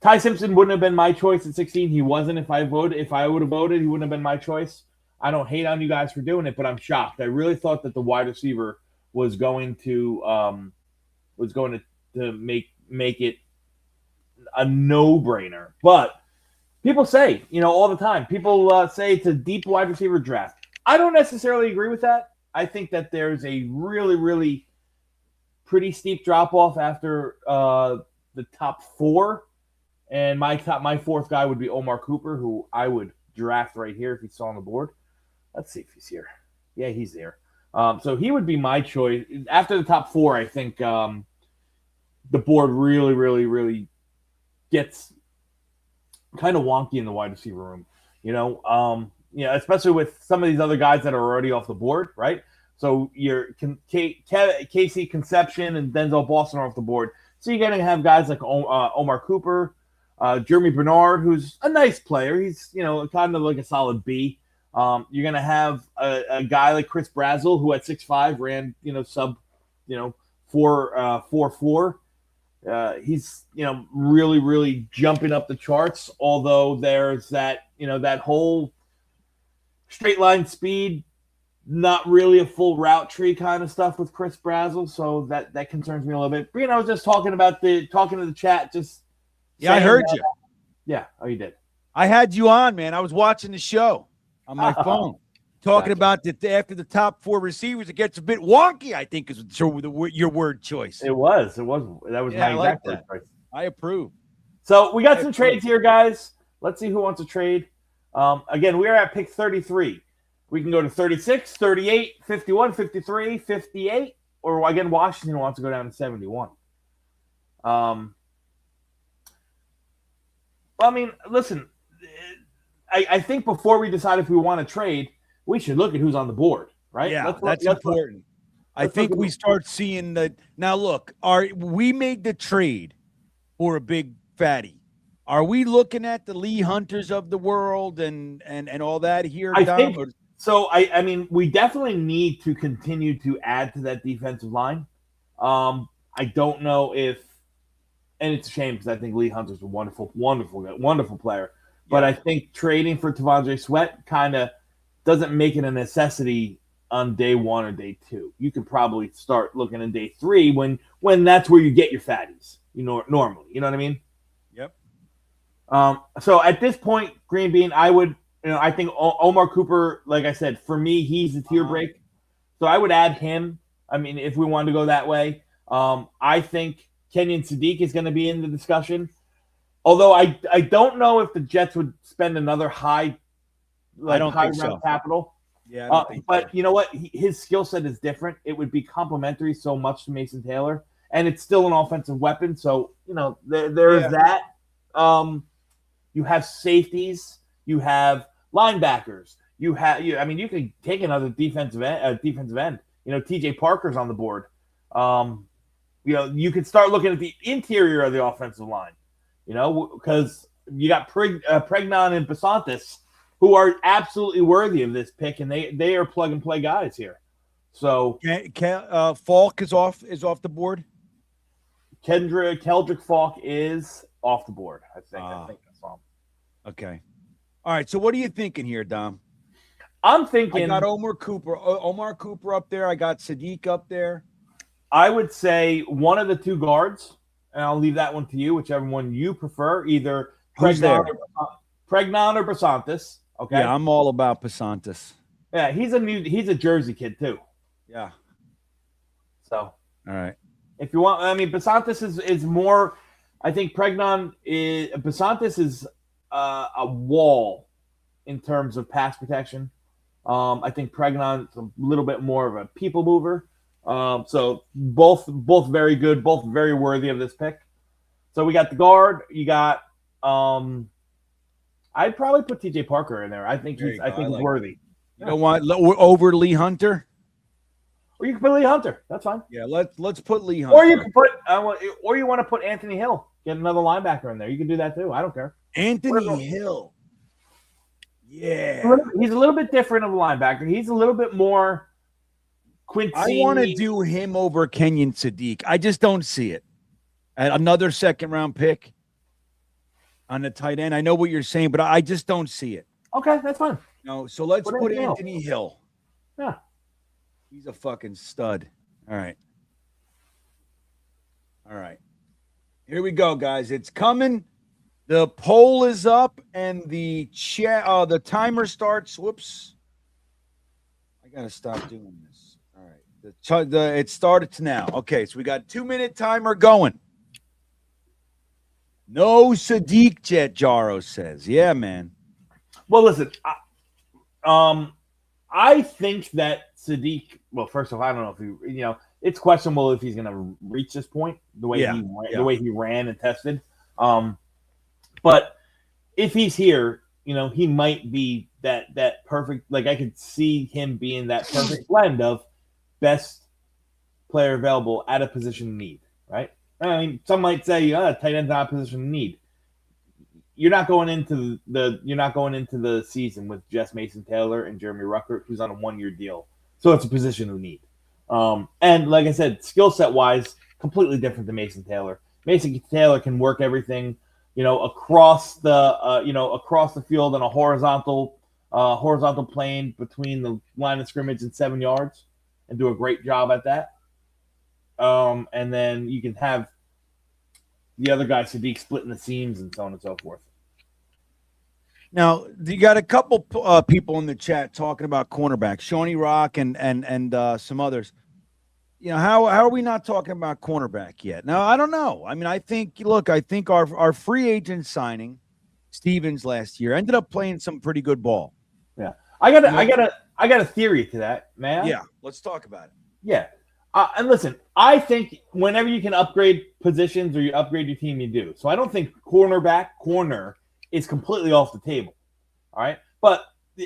Ty Simpson wouldn't have been my choice at 16. He wasn't. If I would have voted, he wouldn't have been my choice. I don't hate on you guys for doing it, but I'm shocked. I really thought that the wide receiver was going to make it a no-brainer. But people say, all the time, people say it's a deep wide receiver draft. I don't necessarily agree with that. I think that there's a really, really pretty steep drop-off after the top 4. And my 4th guy would be Omar Cooper, who I would draft right here if he's still on the board. Let's see if he's here. Yeah, he's there. So he would be my choice. After the top 4, I think the board really, really, really gets kind of wonky in the wide receiver room. Especially with some of these other guys that are already off the board, right? So you're Casey Conception and Denzel Boston are off the board. So you're going to have guys like Omar Cooper, Jeremy Bernard, who's a nice player. He's, kind of like a solid B. You're going to have a guy like Chris Brazel, who at 6'5" ran, sub, 4.4. He's, really, really jumping up the charts. Although there's that, that whole straight line speed, not really a full route tree kind of stuff with Chris Brazel. So that concerns me a little bit. Brian, I was just talking to the chat. Yeah, I heard you. Yeah. Oh, you did. I had you on, man. I was watching the show on my phone, talking about that after the top 4 receivers, it gets a bit wonky, I think is your word choice. It was. That was my exact word choice. I approve. So we got some trades here, guys. Let's see who wants to trade. Again, we are at pick 33. We can go to 36, 38, 51, 53, 58, or again, Washington wants to go down to 71. I mean, listen, I think before we decide if we want to trade, we should look at who's on the board, right? Yeah, that's important. I think we start seeing the now. Look, we made the trade for a big fatty? Are we looking at the Lee Hunters of the world and all that here? I think so. I mean, we definitely need to continue to add to that defensive line. I don't know if, and it's a shame because I think Lee Hunter's a wonderful player. But I think trading for T'Vondre Sweat kind of doesn't make it a necessity on day 1 or day 2. You could probably start looking in day 3 when that's where you get your fatties. Normally, you know what I mean? Yep. So at this point, GreenBean, I would, I think Omar Cooper, like I said, for me, he's a tier break. So I would add him. I mean, if we wanted to go that way, I think Kenyon Sadiq is going to be in the discussion. Although I don't know if the Jets would spend another high don't high think round so. capital. Yeah, I don't think but so. you know what? His skill set is different. It would be complementary so much to Mason Taylor, and it's still an offensive weapon. So there is that. You have safeties. You have linebackers. You can take another defensive end. TJ Parker's on the board. You could start looking at the interior of the offensive line. Because you got Pregnon and Basantis, who are absolutely worthy of this pick, and they are plug and play guys here. So Falk is off the board. Keldrick Falk is off the board. I think that's all. Okay. All right. So what are you thinking here, Dom? I'm thinking I got Omar Cooper up there. I got Sadiq up there. I would say one of the two guards, and I'll leave that one to you, whichever one you prefer, either Pregnon or Basantis. Okay. Yeah, I'm all about Basantis. Yeah, he's a Jersey kid too. Yeah. So all right. If you want, Basantis is more. I think Basantis is a wall in terms of pass protection. I think Pregnon's a little bit more of a people mover. So both very good, both very worthy of this pick. So we got the guard. You got. I'd probably put TJ Parker in there. I think he's worthy. You don't want over Lee Hunter. Or you can put Lee Hunter. That's fine. Yeah, let's put Lee Hunter. Or you can put, or you want to put Anthony Hill. Get another linebacker in there. You can do that too. I don't care. Anthony Hill. Yeah, he's a little bit different of a linebacker. He's a little bit more Quincy. I want to do him over Kenyon Sadiq. I just don't see it. Another second-round pick on the tight end. I know what you're saying, but I just don't see it. Okay, that's fine. No, so let's put Anthony Hill. Yeah. He's a fucking stud. All right. Here we go, guys. It's coming. The poll is up and the timer starts. Whoops. I got to stop doing this. All right. It started now. Okay, so we got 2-minute timer going. No Sadiq Jet, Jaro says. Yeah, man. Well, listen, I think that Sadiq. Well, first off, I don't know if it's questionable if he's going to reach this point the way he ran and tested. But if he's here, he might be that perfect. Like I could see him being that perfect blend of best player available at a position of need. Right? I mean, some might say, tight end's not a position of need. You're not going into the season with Jess Mason Taylor and Jeremy Ruckert, who's on a 1-year deal. So it's a position of need. And like I said, skill set wise, completely different than Mason Taylor. Mason Taylor can work everything, across the field on a horizontal plane between the line of scrimmage and 7 yards, and do a great job at that. And then you can have the other guy, Sadiq, splitting the seams and so on and so forth. Now, you got a couple people in the chat talking about cornerbacks, Shawnee Rock and some others. How are we not talking about cornerback yet? Now, I don't know. I mean, I think our free agent signing, Stevens last year, ended up playing some pretty good ball. Yeah, I got a theory to that, man. Yeah, let's talk about it. Yeah, and listen, I think whenever you can upgrade positions or you upgrade your team, you do. So I don't think corner is completely off the table. All right. But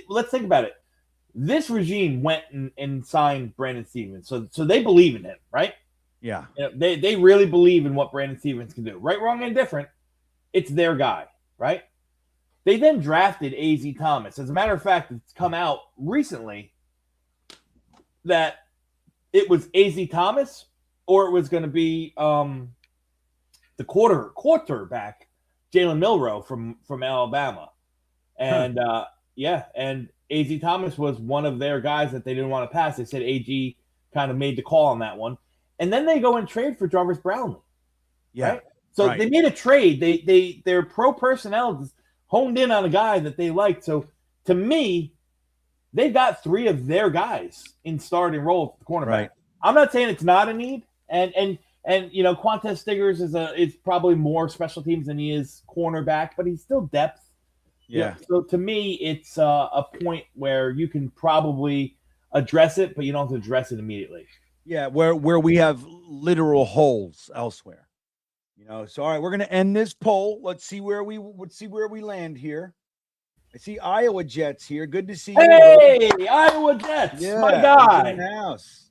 let's think about it. This regime went and signed Brandon Stevens. So they believe in him, right? Yeah. They really believe in what Brandon Stevens can do. Right, wrong, and different. It's their guy, right? They then drafted A.Z. Thomas. As a matter of fact, it's come out recently that it was A.Z. Thomas or it was going to be the quarterback, Jalen Milroe from Alabama. And, and A.Z. Thomas was one of their guys that they didn't want to pass. They said A.G. kind of made the call on that one. And then they go and trade for Jarvis Brownlee. Yeah. Right? So they made a trade. Their pro personnel honed in on a guy that they liked. So to me, they got 3 of their guys in starting roles at the cornerback. Right. I'm not saying it's not a need. And And Quantez Stiggers is probably more special teams than he is cornerback, but he's still depth. Yeah. So to me, it's a point where you can probably address it, but you don't have to address it immediately. Yeah, where we have literal holes elsewhere. So all right, we're gonna end this poll. Let's see where we land here. I see Iowa Jets here. Good to see you. Hey, Iowa Jets, my guy. He's in the house.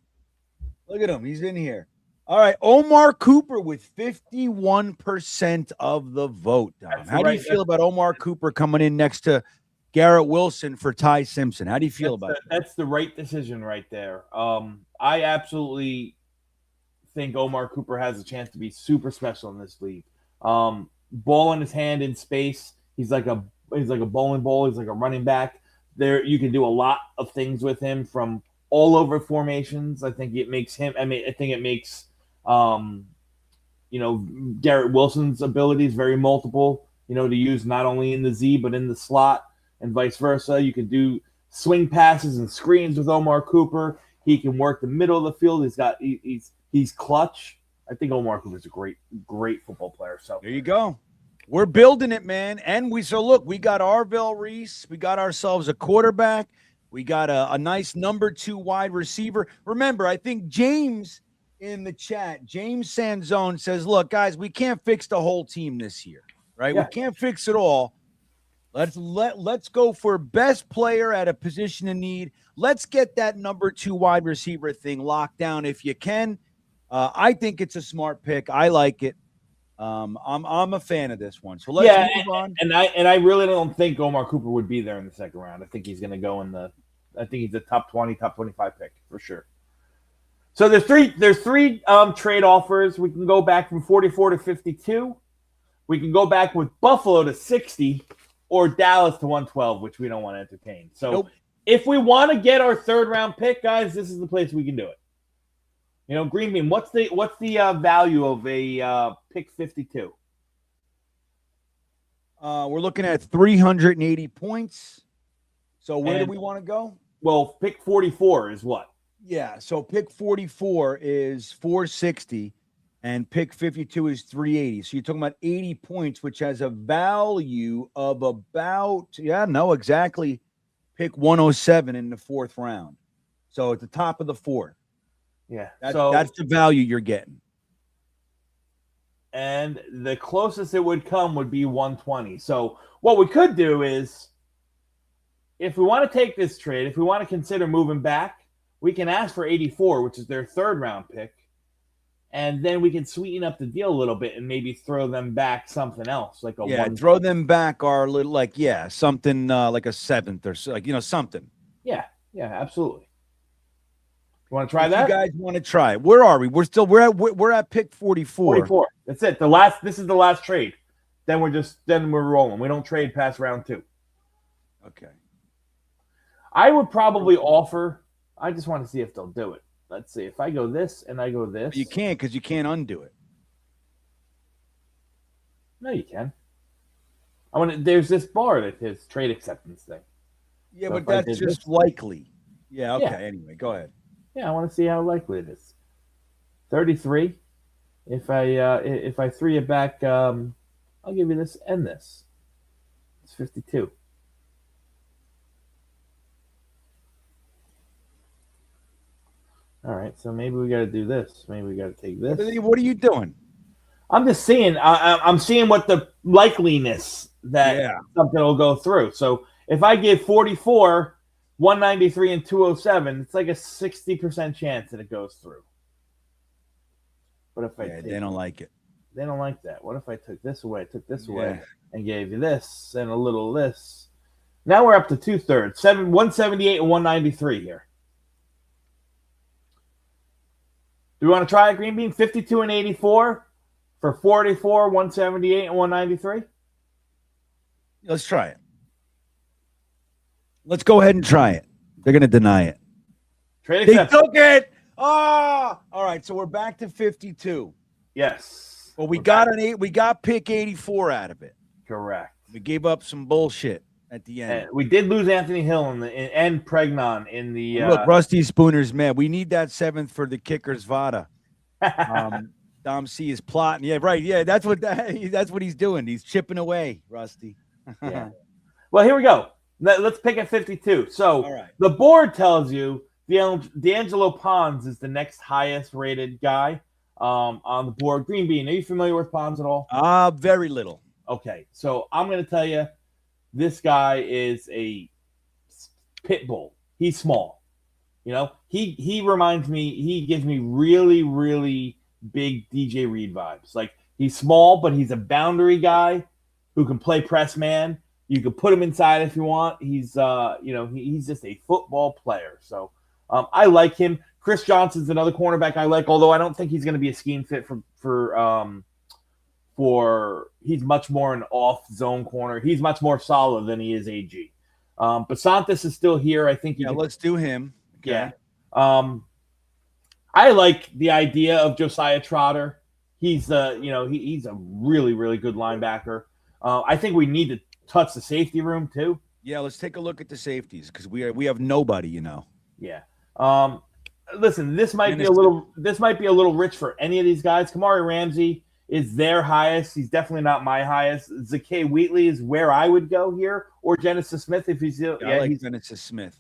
Look at him. He's in here. All right, Omar Cooper with 51% of the vote. How do you feel about Omar Cooper coming in next to Garrett Wilson for Ty Simpson? How do you feel about that? That's the right decision right there. I absolutely think Omar Cooper has a chance to be super special in this league. Ball in his hand in space. He's like a bowling ball. He's like a running back. There, you can do a lot of things with him from all over formations. I think it makes him. I think it makes Garrett Wilson's abilities very multiple. To use not only in the Z but in the slot and vice versa. You can do swing passes and screens with Omar Cooper. He can work the middle of the field. He's clutch. I think Omar Cooper is a great football player. So there you go. We're building it, man. And we got Arvell Reese. We got ourselves a quarterback. We got a nice number 2 wide receiver. Remember, I think James in the chat, James Sanzone says, look, guys, we can't fix the whole team this year, right? Yeah. We can't fix it all. Let's go for best player at a position of need. Let's get that number 2 wide receiver thing locked down if you can. I think it's a smart pick. I like it. I'm a fan of this one. So let's move on. And I really don't think Omar Cooper would be there in the second round. I think he's going to go I think he's a top 20, top 25 pick for sure. So there's three trade offers. We can go back from 44 to 52. We can go back with Buffalo to 60 or Dallas to 112, which we don't want to entertain. So if we want to get our third round pick, guys, this is the place we can do it. GreenBean, what's the value of a pick 52? We're looking at 380 points. So where do we want to go? Well, pick 44 is what? Yeah, so pick 44 is 460, and pick 52 is 380. So you're talking about 80 points, which has a value of about, exactly, pick 107 in the fourth round. So at the top of the fourth. Yeah. That's the value you're getting. And the closest it would come would be 120. So what we could do is, if we want to take this trade, if we want to consider moving back, we can ask for 84, which is their third round pick. And then we can sweeten up the deal a little bit and maybe throw them back something else. Throw them back our little, something like a seventh or something. Yeah, absolutely. You want to try that? You guys want to try it? Where are we? We're at pick 44. 44. That's it. This is the last trade. Then we're rolling. We don't trade past round 2. Okay. I would probably offer. I just want to see if they'll do it. Let's see. If I go this and I go this. You can't, because you can't undo it. No, you can. There's this bar that his trade acceptance thing. Yeah, so but that's just likely. Yeah, okay. Yeah. Anyway, go ahead. Yeah, I want to see how likely it is. 33. If I threw you back, I'll give you this and this. It's 52. All right, so maybe we got to do this. Maybe we got to take this. What are you doing? I'm just seeing. I'm seeing what the likeliness that something will go through. So if I give 44, 193, and 207, it's like a 60% chance that it goes through. But if they don't like it. They don't like that. What if I took this away, and gave you this and a little of this? Now we're up to 2/3, 178 and 193 here. Do we want to try a GreenBean 52 and 84 for 44, 178, and 193? Let's try it. Let's go ahead and try it. They're going to deny it. Trade they took it. Oh, all right. So we're back to 52. Yes. Well, we got pick 84 out of it. Correct. We gave up some bullshit at the end. We did lose Anthony Hill and Pregnon in the. Look, Rusty Spooner's mad. We need that 7th for the kicker's Vada. Dom C is plotting. Yeah, right. Yeah, that's what he's doing. He's chipping away, Rusty. Yeah. Well, here we go. Let's pick at 52. So All right. the board tells you D'Angelo Pons is the next highest rated guy on the board. GreenBean, are you familiar with Pons at all? Very little. Okay, so I'm going to tell you, this guy is a pit bull. He's small. You know, he reminds me, he gives me really, really big DJ Reed vibes. Like, he's small, but he's a boundary guy who can play press man. You can put him inside if you want. He's he's just a football player. So I like him. Chris Johnson's another cornerback I like, although I don't think he's going to be a scheme fit for he's much more an off zone corner. He's much more solid than he is AG. Basantis is still here. I think let's do him. Okay. Yeah. I like the idea of Josiah Trotter. He's he's a really, really good linebacker. I think we need to touch the safety room too. Yeah, let's take a look at the safeties because we have nobody, Yeah. Listen, this might be a little rich for any of these guys. Kamari Ramsey is their highest. He's definitely not my highest. Zakay Wheatley is where I would go here, or Genesis Smith if he's I like Genesis Smith.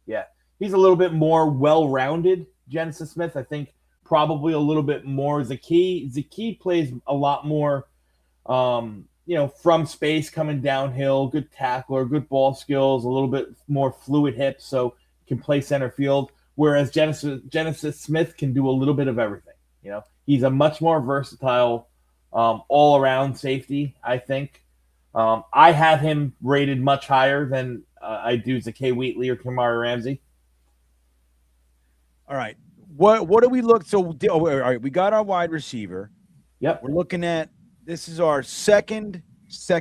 Yeah. He's a little bit more well-rounded, Genesis Smith. I think probably a little bit more Zakee. Zakee plays a lot more from space coming downhill, good tackler, good ball skills, a little bit more fluid hips, so can play center field. Whereas Genesis Smith can do a little bit of everything. He's a much more versatile, all-around safety, I think. I have him rated much higher than I do Zakay Wheatley or Kamari Ramsey. All right. What do we look? So, all right, we got our wide receiver. Yep. We're looking at, this is our second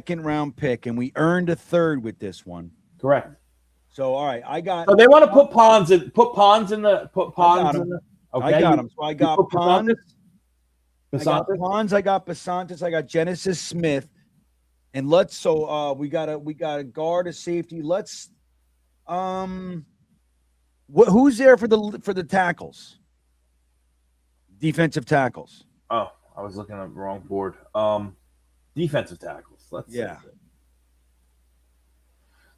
round pick, and we earned a third with this one. Correct. So, all right, I got. So they want to put Pons in. Okay. I got him. So I got Pons. I got Basantis. I got Genesis Smith, and we got a guard, a safety. Let's who's there for the tackles? Defensive tackles. Oh, I was looking at the wrong board. Defensive tackles. Let's see.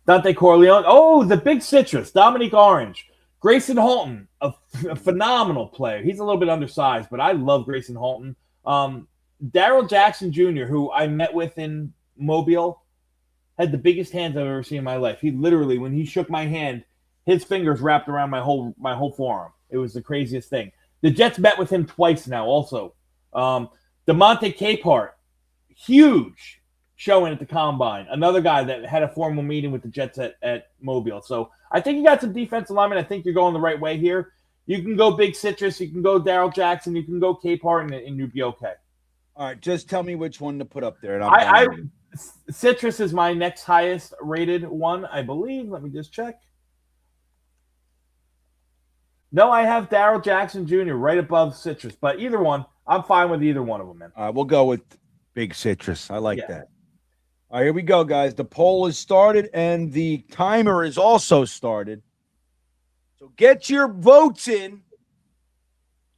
Dante Corleone. Oh, the big citrus. Dominique Orange. Grayson Halton, a phenomenal player. He's a little bit undersized, but I love Grayson Halton. Daryl Jackson Jr., who I met with in Mobile, had the biggest hands I've ever seen in my life. He literally, when he shook my hand, his fingers wrapped around my whole forearm. It was the craziest thing. The Jets met with him twice now also. DeMonte Capehart, huge showing at the Combine. Another guy that had a formal meeting with the Jets at Mobile. So I think you got some defensive linemen. I think you're going the right way here. You can go Big Citrus. You can go Daryl Jackson. You can go Capehart, and you'll be okay. All right, just tell me which one to put up there. Citrus is my next highest rated one, I believe. Let me just check. No, I have Daryl Jackson Jr. right above Citrus, but either one, I'm fine with either one of them, man. All right, we'll go with Big Citrus. I like that. All right, here we go, guys. The poll is started, and the timer is also started. So get your votes in.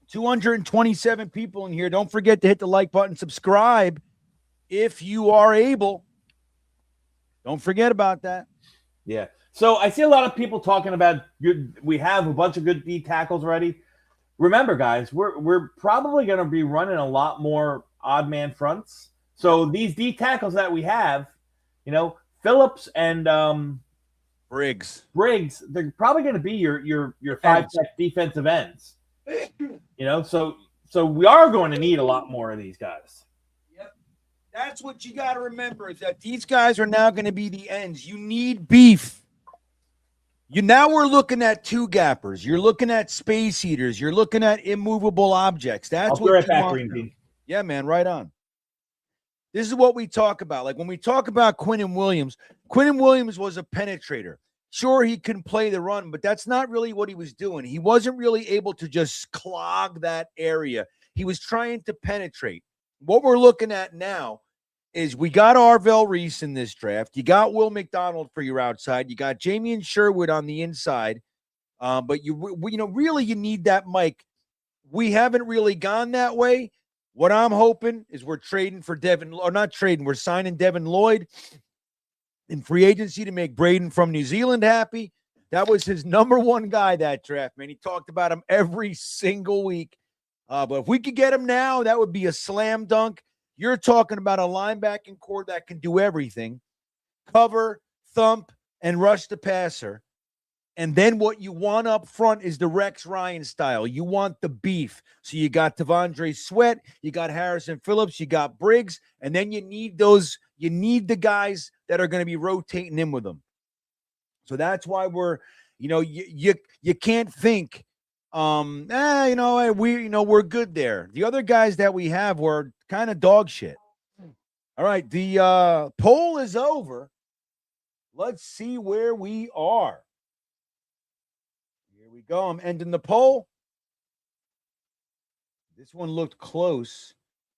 227 people in here. Don't forget to hit the like button, subscribe if you are able. Don't forget about that. Yeah. So I see a lot of people talking about we have a bunch of good D tackles already. Remember, guys, we're probably going to be running a lot more odd man fronts. So these D tackles that we have, Phillips and Briggs, they're probably going to be your 5-tech defensive ends. So we are going to need a lot more of these guys. Yep. That's what you got to remember, is that these guys are now going to be the ends. You need beef. We're looking at two gappers. You're looking at space heaters. You're looking at immovable objects. That's what right back, GreenBean. Yeah, man, right on. This is what we talk about. Like when we talk about Quinnen Williams was a penetrator. Sure, he can play the run, but that's not really what he was doing. He wasn't really able to just clog that area. He was trying to penetrate. What we're looking at now is we got Arvell Reese in this draft. You got Will McDonald for your outside. You got Jamie Sherwood on the inside. But you need that Mike. We haven't really gone that way. What I'm hoping is we're trading for Devin, or not trading, we're signing Devin Lloyd in free agency to make Braden from New Zealand happy. That was his number one guy that draft, man. He talked about him every single week. But if we could get him now, that would be a slam dunk. You're talking about a linebacking core that can do everything: cover, thump, and rush the passer. And then what you want up front is the Rex Ryan style. You want the beef. So you got Devondre Sweat, you got Harrison Phillips, you got Briggs, and then you need the guys that are going to be rotating in with them. So that's why you can't think, we're good there. The other guys that we have were kind of dog shit. All right, the poll is over. Let's see where we are. Here we go. I'm ending the poll. This one looked close.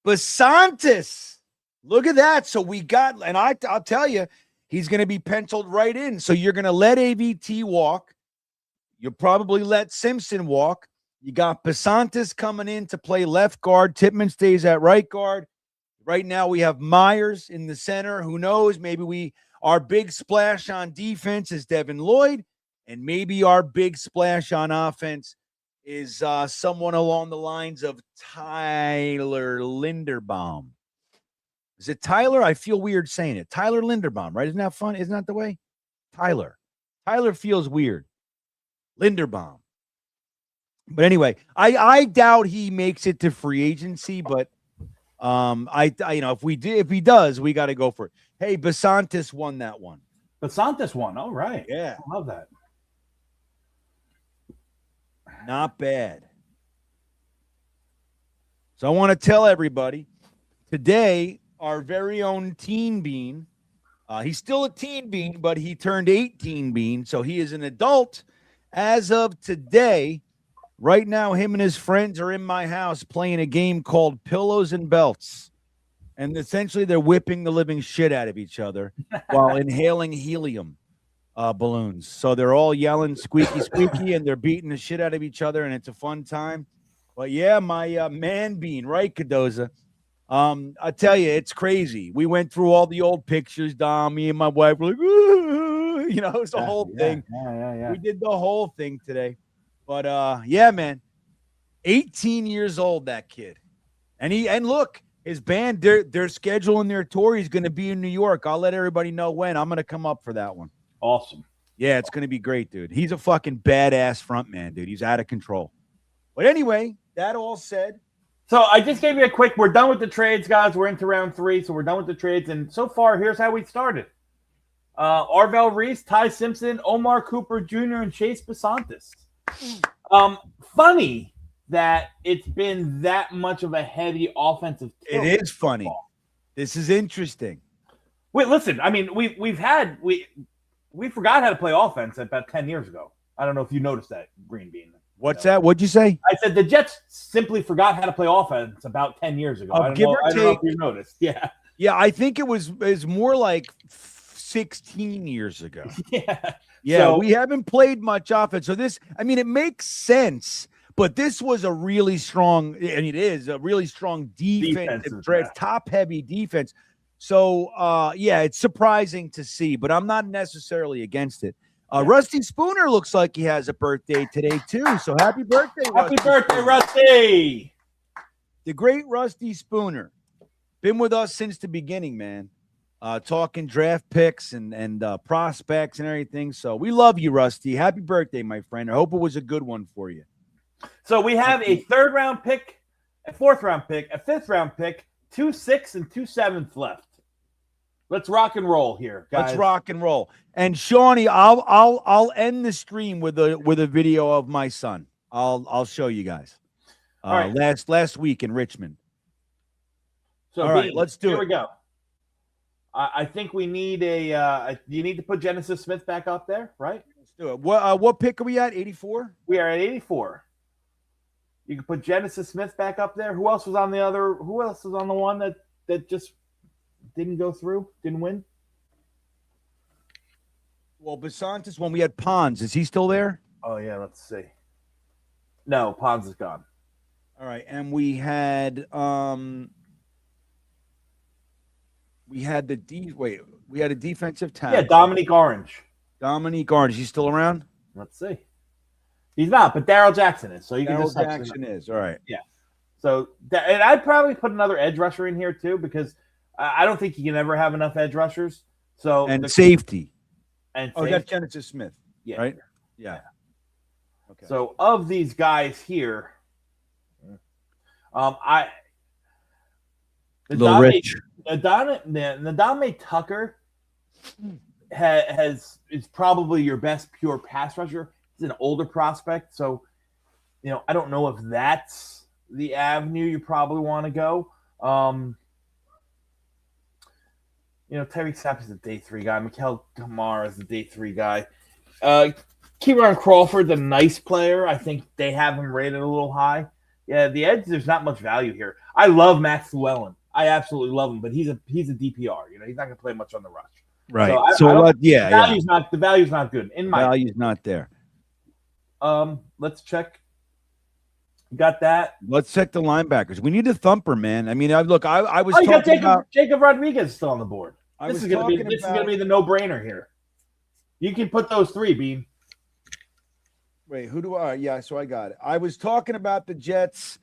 Basantis. Look at that. So we got, and I'll tell you, he's going to be penciled right in. So you're going to let AVT walk. You'll probably let Simpson walk. You got Basantis coming in to play left guard. Tippmann stays at right guard. Right now we have Myers in the center. Who knows? Maybe our big splash on defense is Devin Lloyd. And maybe our big splash on offense is someone along the lines of Tyler Linderbaum. Is it Tyler? I feel weird saying it. Tyler Linderbaum, right? Isn't that fun? Isn't that the way? Tyler feels weird. Linderbaum. But anyway, I doubt he makes it to free agency, but if he does, we got to go for it. Hey, Basantis won that one. Basantis won. All right. Yeah. I love that. Not bad. So I want to tell everybody today, our very own Teen Bean, he's still a Teen Bean, but he turned 18 Bean. So he is an adult as of today. Right now, him and his friends are in my house playing a game called Pillows and Belts. And essentially they're whipping the living shit out of each other while inhaling helium balloons. So they're all yelling squeaky, squeaky, and they're beating the shit out of each other, and it's a fun time. But yeah, my man Bean, right, Cadoza? I tell you, it's crazy. We went through all the old pictures, Dom. Me and my wife were like, it was the whole thing. Yeah. We did the whole thing today. But yeah, man, 18 years old, that kid. And look, his band, they're scheduling their tour. He's going to be in New York. I'll let everybody know when. I'm going to come up for that one. Awesome. Yeah, it's going to be great, dude. He's a fucking badass front man, dude. He's out of control. But anyway, that all said. So I just gave you a quick, we're done with the trades, guys. We're into round 3, so we're done with the trades. And so far, here's how we started. Arvell Reese, Ty Simpson, Omar Cooper Jr., and Chase Basantis. Funny that it's been that much of a heavy offensive tilt. It is funny. This is interesting. Wait, listen. I mean, we forgot how to play offense about 10 years ago. I don't know if you noticed that, GreenBean. What's that? What'd you say? I said the Jets simply forgot how to play offense about 10 years ago. I don't know if you noticed. Yeah. Yeah, I think it was more like 16 years ago. Yeah. So, we haven't played much offense. So it makes sense, but this was a really strong, and it is a really strong defensive draft, top-heavy defense. So, it's surprising to see, but I'm not necessarily against it. Rusty Spooner looks like he has a birthday today, too. So happy birthday, Rusty. Happy birthday, Rusty. The great Rusty Spooner. Been with us since the beginning, man. Talking draft picks and prospects and everything. So we love you, Rusty. Happy birthday, my friend. I hope it was a good one for you. So we have a 3rd-round pick, a 4th-round pick, a 5th-round pick, 2 6th and 2 7th left. Let's rock and roll here, guys. Let's rock and roll. And Shawnee, I'll end the stream with a video of my son. I'll show you guys. All right. Last week in Richmond. So all right, let's do it. Here we go. I think we need you need to put Genesis Smith back up there, right? Let's do it. What pick are we at? 84? We are at 84. You can put Genesis Smith back up there. Who else was on the one that just didn't go through, didn't win? Well, Basantis, when we had Pons, is he still there? Oh, yeah, let's see. No, Pons is gone. All right, and we had we had a defensive tackle. Yeah, Dominique Orange. Dominique Orange. He's still around? Let's see. He's not, but Daryl Jackson is. So you can Darryl just text Jackson him. is. All right. Yeah. So, and I'd probably put another edge rusher in here too, because I don't think you can ever have enough edge rushers. So And safety. And Oh, that's Genesis Smith. Yeah. Right? Yeah. Okay. So of these guys here, Nadame Tucker is probably your best pure pass rusher. He's an older prospect, so I don't know if that's the avenue you probably want to go. Terry Sapp is a day 3 guy. Mikael Kamara is a day 3 guy. Kieran Crawford's a nice player. I think they have him rated a little high. Yeah, the edge, there's not much value here. I love Max Llewellyn. I absolutely love him, but he's a DPR. He's not going to play much on the rush. Right. The value's not good. In my value's not there. Let's check. Got that. Let's check the linebackers. We need a thumper, man. I mean, I was you got talking about Jacob Rodriguez still on the board. This is going to be the no-brainer here. You can put those 3, Bean. Wait, who do I? Yeah, so I got it. I was talking about the Jets.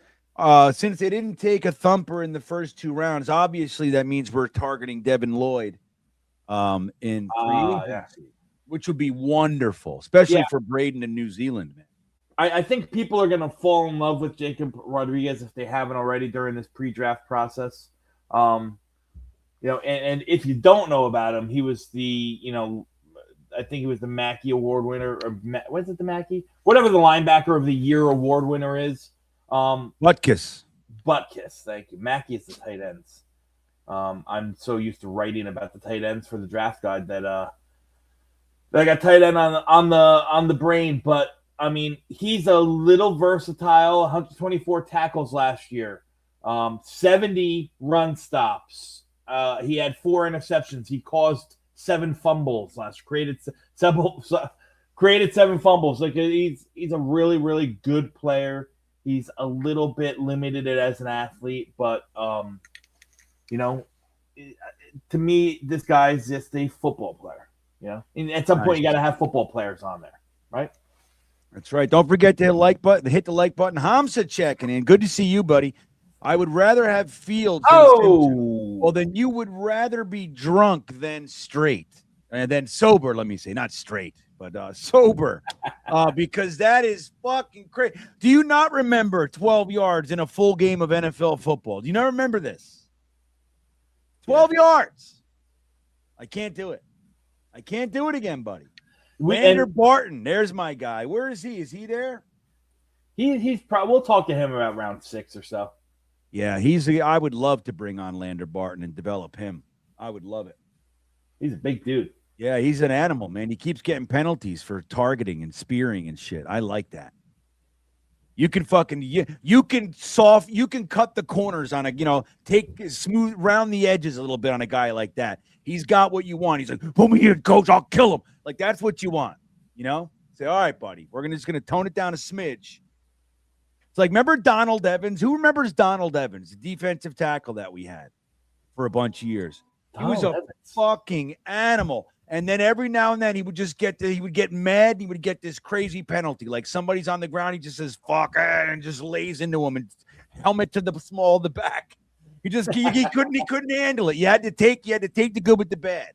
Since they didn't take a thumper in the first 2 rounds, obviously that means we're targeting Devin Lloyd in free agency, which would be wonderful, especially for Braden in New Zealand, man. I think people are going to fall in love with Jacob Rodriguez if they haven't already during this pre-draft process. And if you don't know about him, he was I think he was the Mackey Award winner, or was it the Mackey? Whatever the linebacker of the year award winner is. Butkus, thank you. Mackey is the tight ends. I'm so used to writing about the tight ends for the draft guide that I got tight end on the brain. But I mean, he's a little versatile. 124 tackles last year, 70 run stops. He had 4 interceptions. He caused 7 fumbles last. Created 7 fumbles. Like he's a really, really good player. He's a little bit limited as an athlete, but to me, this guy's just a football player. And at some point, you got to have football players on there, right? That's right. Don't forget to hit the like button. Hamza checking in. Good to see you, buddy. I would rather have Fields. Well, then you would rather be drunk than straight, and then sober. Let me say, not straight, but sober, because that is fucking crazy. Do you not remember 12 yards in a full game of NFL football? Do you not remember this? 12 yards. I can't do it. I can't do it again, buddy. Lander Barton, there's my guy. Where is he? Is he there? He's probably. We'll talk to him about round 6 or so. Yeah, I would love to bring on Lander Barton and develop him. I would love it. He's a big dude. Yeah, he's an animal, man. He keeps getting penalties for targeting and spearing and shit. I like that. You can cut the corners on take smooth round the edges a little bit on a guy like that. He's got what you want. He's like, put me here, coach, I'll kill him. Like that's what you want. Say, all right, buddy, we're just gonna tone it down a smidge. It's like, remember Donald Evans? Who remembers Donald Evans, the defensive tackle that we had for a bunch of years? He was a fucking animal. And then every now and then he would get mad. And he would get this crazy penalty. Like somebody's on the ground. He just says, fuck it, and just lays into him and helmet to the small of the back. He couldn't handle it. You had to take the good with the bad.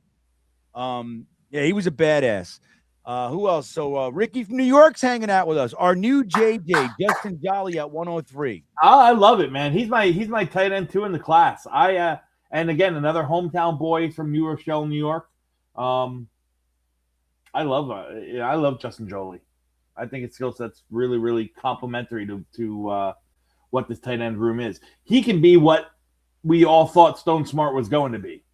He was a badass. Who else? So Ricky from New York's hanging out with us. Our new JJ, Justin Jolly at 103. Oh, I love it, man. He's my tight end 2 in the class. And again, another hometown boy from New Rochelle, New York. I love Justin Jolie. I think his skill set's really, really complementary to what this tight end room is. He can be what we all thought Stone Smart was going to be.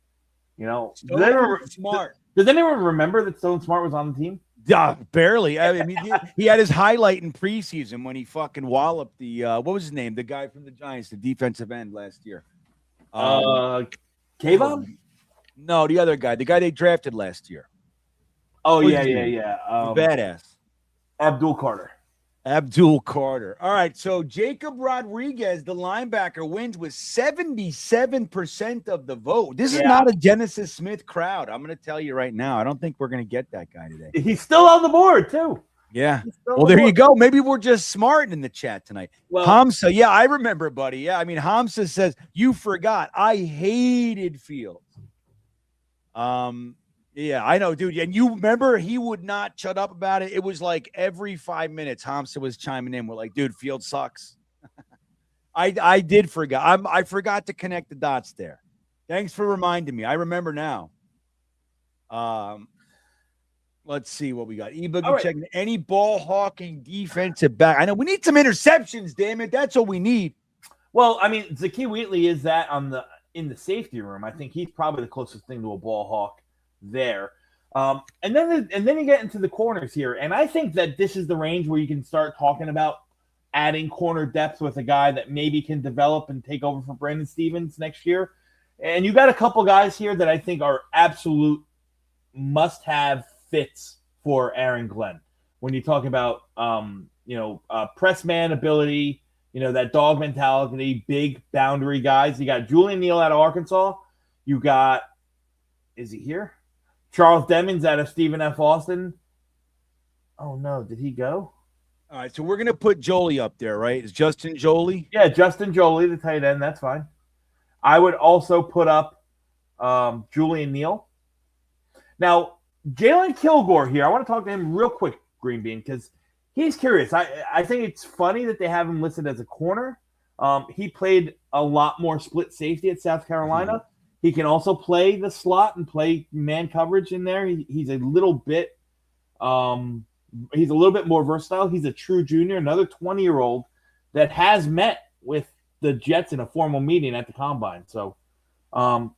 Smart. Does anyone remember that Stone Smart was on the team? Yeah, barely. I mean, he had his highlight in preseason when he fucking walloped the what was his name? The guy from the Giants, the defensive end last year. Kayvon? No, the other guy, the guy they drafted last year. Oh, yeah. Badass. Abdul Carter. Abdul Carter. All right, so Jacob Rodriguez, the linebacker, wins with 77% of the vote. This is not a Genesis Smith crowd. I'm going to tell you right now. I don't think we're going to get that guy today. He's still on the board, too. Yeah. Well, there you go. Maybe we're just smart in the chat tonight. Well, Hamza, yeah, I remember, buddy. Yeah, I mean, Hamza says, you forgot. I hated Fields. Yeah, I know, dude. And you remember he would not shut up about it. It was like every 5 minutes, Hamza was chiming in. We're like, dude, Field sucks. I did forget. I forgot to connect the dots there. Thanks for reminding me. I remember now. Let's see what we got. Eboogie checking any ball hawking defensive back. I know we need some interceptions. Damn it, that's what we need. Well, I mean, Zakee Wheatley is that in the safety room. I think he's probably the closest thing to a ball hawk there. And then you get into the corners here, and I think that this is the range where you can start talking about adding corner depth with a guy that maybe can develop and take over for Brandon Stevens next year. And you got a couple guys here that I think are absolute must-have fits for Aaron Glenn. When you talk about press man ability, that dog mentality, big boundary guys. You got Julian Neal out of Arkansas. You got, is he here? Charles Demmons out of Stephen F. Austin. Oh, no. Did he go? All right, so we're going to put Jolie up there, right? Is Justin Jolie? Yeah, Justin Jolie, the tight end. That's fine. I would also put up Julian Neal. Now, Jalen Kilgore here. I want to talk to him real quick, GreenBean, because he's curious. I think it's funny that they have him listed as a corner. He played a lot more split safety at South Carolina. Mm-hmm. He can also play the slot and play man coverage in there. He's a little bit more versatile. He's a true junior, another 20-year-old that has met with the Jets in a formal meeting at the Combine. So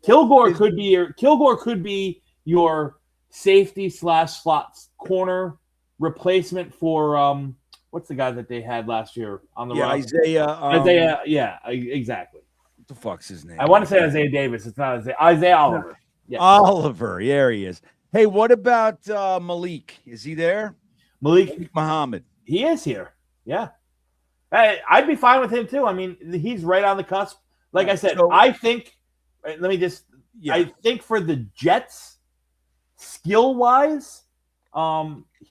Kilgore could be your safety / slot corner replacement for what's the guy that they had last year on the roster? Isaiah. Yeah, exactly. What the fuck's his name? I want to say Isaiah Davis. It's not Isaiah Oliver. Yeah. Oliver. There he is. Hey, what about Malik? Is he there? Malik Muhammad. He is here. Yeah. Hey, I'd be fine with him too. I mean, he's right on the cusp. Like I said, I think I think for the Jets, skill-wise,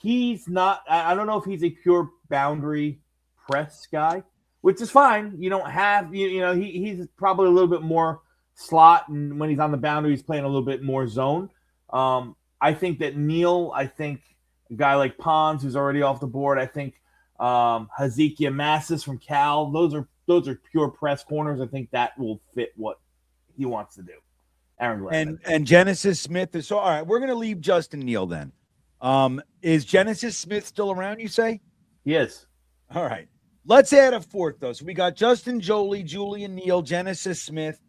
he's not – I don't know if he's a pure boundary press guy, which is fine. You don't have – he's probably a little bit more slot, and when he's on the boundary, he's playing a little bit more zone. I think that Neal – I think a guy like Pons, who's already off the board, I think Hezekiah Massis from Cal, those are pure press corners. I think that will fit what he wants to do. Aaron Glenn. And Genesis Smith is – all right, we're going to leave Justin Neal then. Is Genesis Smith still around, you say? He is. All right. Let's add a fourth, though. So we got Justin Jolie, Julian Neal, Genesis Smith.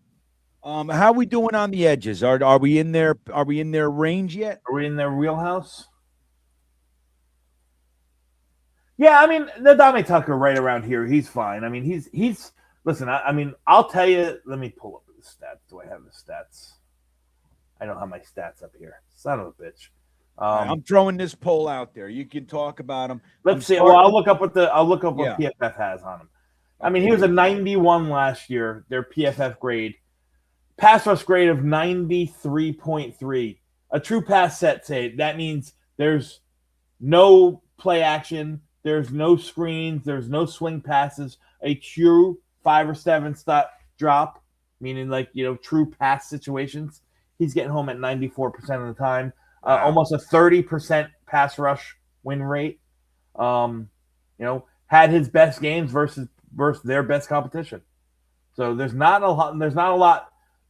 How are we doing on the edges? Are we in there? Are we in their range yet? Are we in their wheelhouse? Yeah, I mean, the Dame Tucker right around here, he's fine. I mean, he's listen, I mean, I'll tell you, let me pull up the stats. Do I have the stats? I don't have my stats up here. Son of a bitch. I'm throwing this poll out there. You can talk about him. Let's see. Well, I'll look up what PFF has on him. I mean, he was a 91 last year, their PFF grade. Pass rush grade of 93.3. A true pass set say that means there's no play action, there's no screens, there's no swing passes, a true 5 or 7 stop drop, meaning true pass situations. He's getting home at 94% of the time. Almost a 30% pass rush win rate. Had his best games versus their best competition. So there's not a lot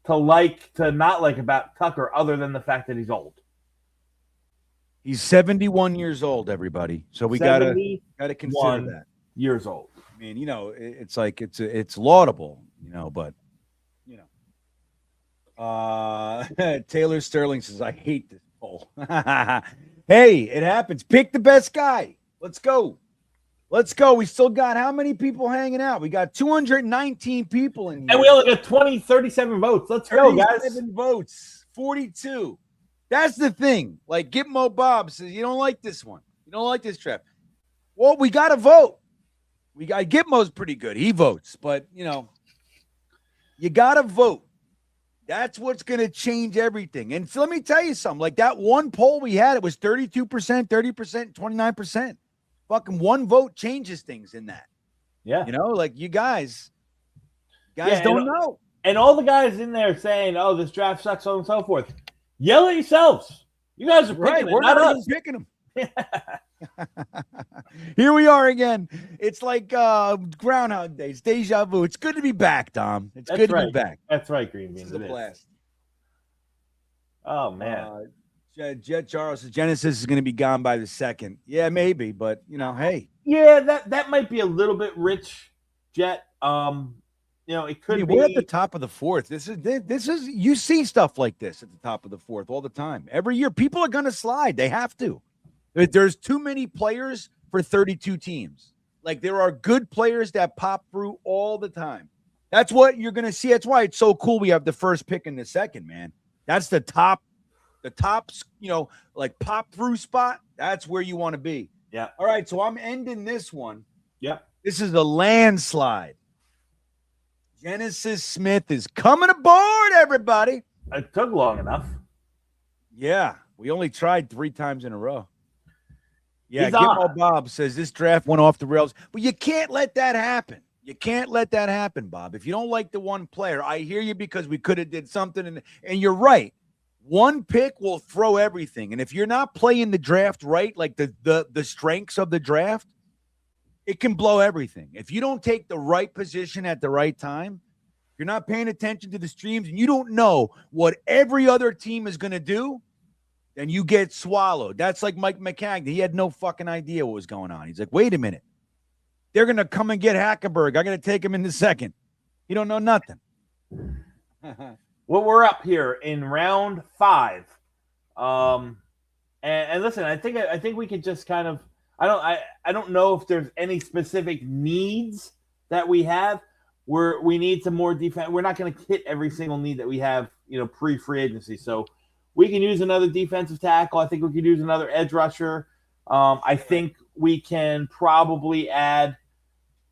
to not like about Tucker other than the fact that he's old. He's 71 years old, everybody. So we gotta consider that. Years old. I mean, it's like it's laudable, but Taylor Sterling says, I hate this poll. Hey, it happens. Pick the best guy. Let's go. We still got how many people hanging out? We got 219 people in here. And we only got 37 votes. Let's go, guys. 37 votes. 42. That's the thing. Like Gitmo Bob says, you don't like this one. You don't like this trap. Well, we got to vote. We got Gitmo's pretty good. He votes, but you gotta vote. That's what's gonna change everything. And so let me tell you something. Like that one poll we had, it was 32%, 30%, 29%. Fucking one vote changes things in that. Yeah. Like you guys don't know. And all the guys in there saying, "Oh, this draft sucks," so on and so forth. Yell at yourselves. You guys are picking it, We're not not us. even picking them. Here we are again. It's like Groundhog Day. It's deja vu. It's good to be back, Dom. It's good to be back. That's right, GreenBean. This is a blast. Oh man. Jet Charles says Genesis is going to be gone by the second. Yeah, maybe, but hey. Yeah, that might be a little bit rich, Jet. It could be. We're at the top of the fourth. This is you see stuff like this at the top of the fourth all the time. Every year, people are going to slide. They have to. There's too many players for 32 teams. Like there are good players that pop through all the time. That's what you're going to see. That's why it's so cool. We have the first pick and the second, man. That's the top, like pop through spot. That's where you want to be. Yeah. All right. So I'm ending this one. Yep. This is a landslide. Genesis Smith is coming aboard, everybody. It took long enough. Yeah. We only tried 3 times in a row. Yeah, He's Gitmo on. Bob says this draft went off the rails. But you can't let that happen. You can't let that happen, Bob. If you don't like the one player, I hear you because we could have did something. And you're right. One pick will throw everything. And if you're not playing the draft right, like the strengths of the draft, it can blow everything. If you don't take the right position at the right time, you're not paying attention to the streams, and you don't know what every other team is going to do, then you get swallowed. That's like Mike McCagnon. He had no fucking idea what was going on. He's like, wait a minute. They're going to come and get Hackenberg. I got to take him in the second. You don't know nothing. Well, we're up here in round 5. And listen, I think we could just kind of I don't know if there's any specific needs that we have where we need some more defense. We're not going to hit every single need that we have, pre-free agency. So we can use another defensive tackle. I think we could use another edge rusher. I think we can probably add.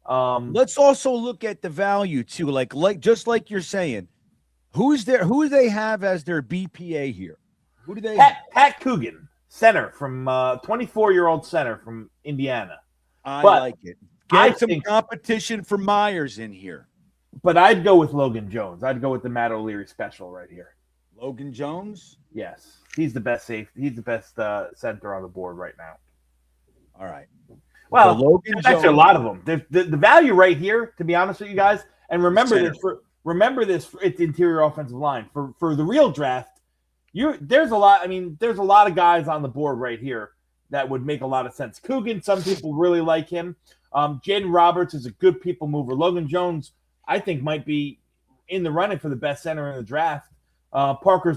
Let's also look at the value too. Like just like you're saying, who do they have as their BPA here? Who do they? Pat Coogan, center from 24-year-old center from Indiana. I like it. Get some competition for Myers in here. But I'd go with Logan Jones. I'd go with the Matt O'Leary special right here. Logan Jones? Yes. He's the best safety. He's the best center on the board right now. All right. Well, so there's actually a lot of them. The value right here, to be honest with you guys, and remember this, it's the interior offensive line. For the real draft, there's a lot of guys on the board right here that would make a lot of sense. Coogan, some people really like him. Jaden Roberts is a good people mover. Logan Jones, I think, might be in the running for the best center in the draft. Parker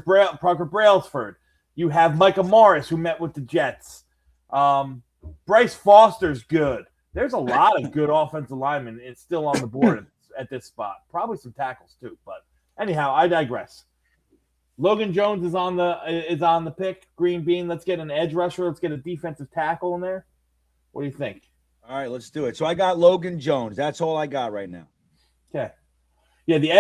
Brailsford. You have Micah Morris, who met with the Jets. Bryce Foster's good. There's a lot of good offensive linemen. It's still on the board at this spot. Probably some tackles too. But anyhow, I digress. Logan Jones is on the pick. GreenBean. Let's get an edge rusher. Let's get a defensive tackle in there. What do you think? All right, let's do it. So I got Logan Jones. That's all I got right now. Okay. Yeah, the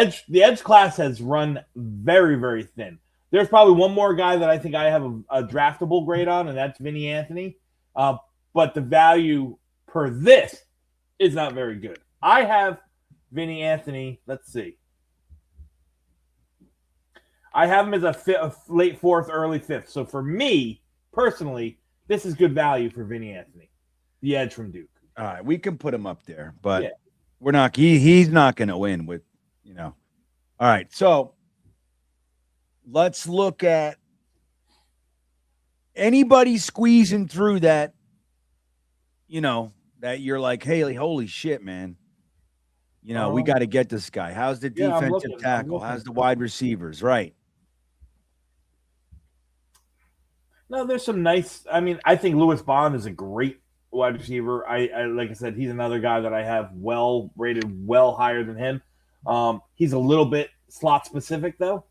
edge class has run very, very thin. There's probably one more guy that I think I have a draftable grade on, and that's Vinny Anthony. But the value per this is not very good. I have Vinny Anthony. Let's see. I have him as a late 4th, early 5th. So for me, personally, this is good value for Vinny Anthony, the edge from Duke. All right, we can put him up there, but we're not. He's not going to win with, All right, so let's look at anybody squeezing through that. That you're like, hey, holy shit, man. We got to get this guy. How's the defensive tackle? How's the wide receivers? Right. No, there's some nice. I think Lewis Bond is a great wide receiver. I like I said, he's another guy that I have well rated, well higher than him. He's a little bit slot specific though.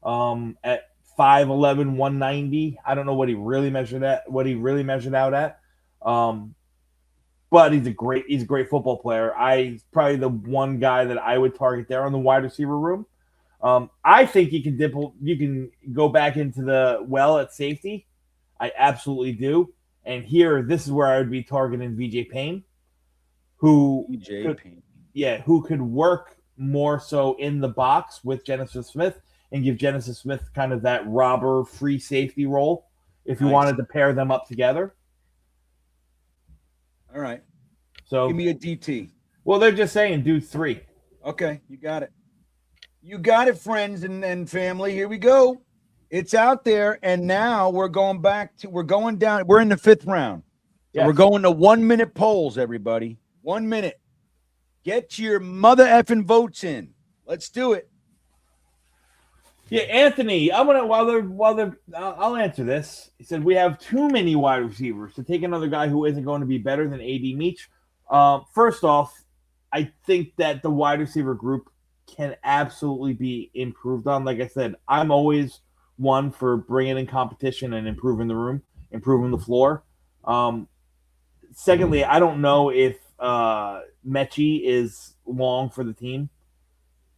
At 5'11", 190. I don't know what he really measured out at. but he's a great football player. He's probably the one guy that I would target there on the wide receiver room. I think you can go back into the well at safety. I absolutely do. And here, this is where I would be targeting VJ Payne, who could work more so in the box with Genesis Smith and give Genesis Smith kind of that robber free safety role if you wanted to pair them up together. All right. So give me a DT. Well, they're just saying do 3. Okay, you got it. You got it, friends and family. Here we go. It's out there, and now we're going down. We're in the 5th round. So we're going to 1-minute polls, everybody. 1 minute. Get your mother effing votes in. Let's do it. Yeah, Anthony, I'm gonna I'll answer this. He said we have too many wide receivers to take another guy who isn't going to be better than AD Meach. First off, I think that the wide receiver group can absolutely be improved on. Like I said, I'm always one for bringing in competition and improving the room, improving the floor. Secondly, I don't know if Mechie is long for the team.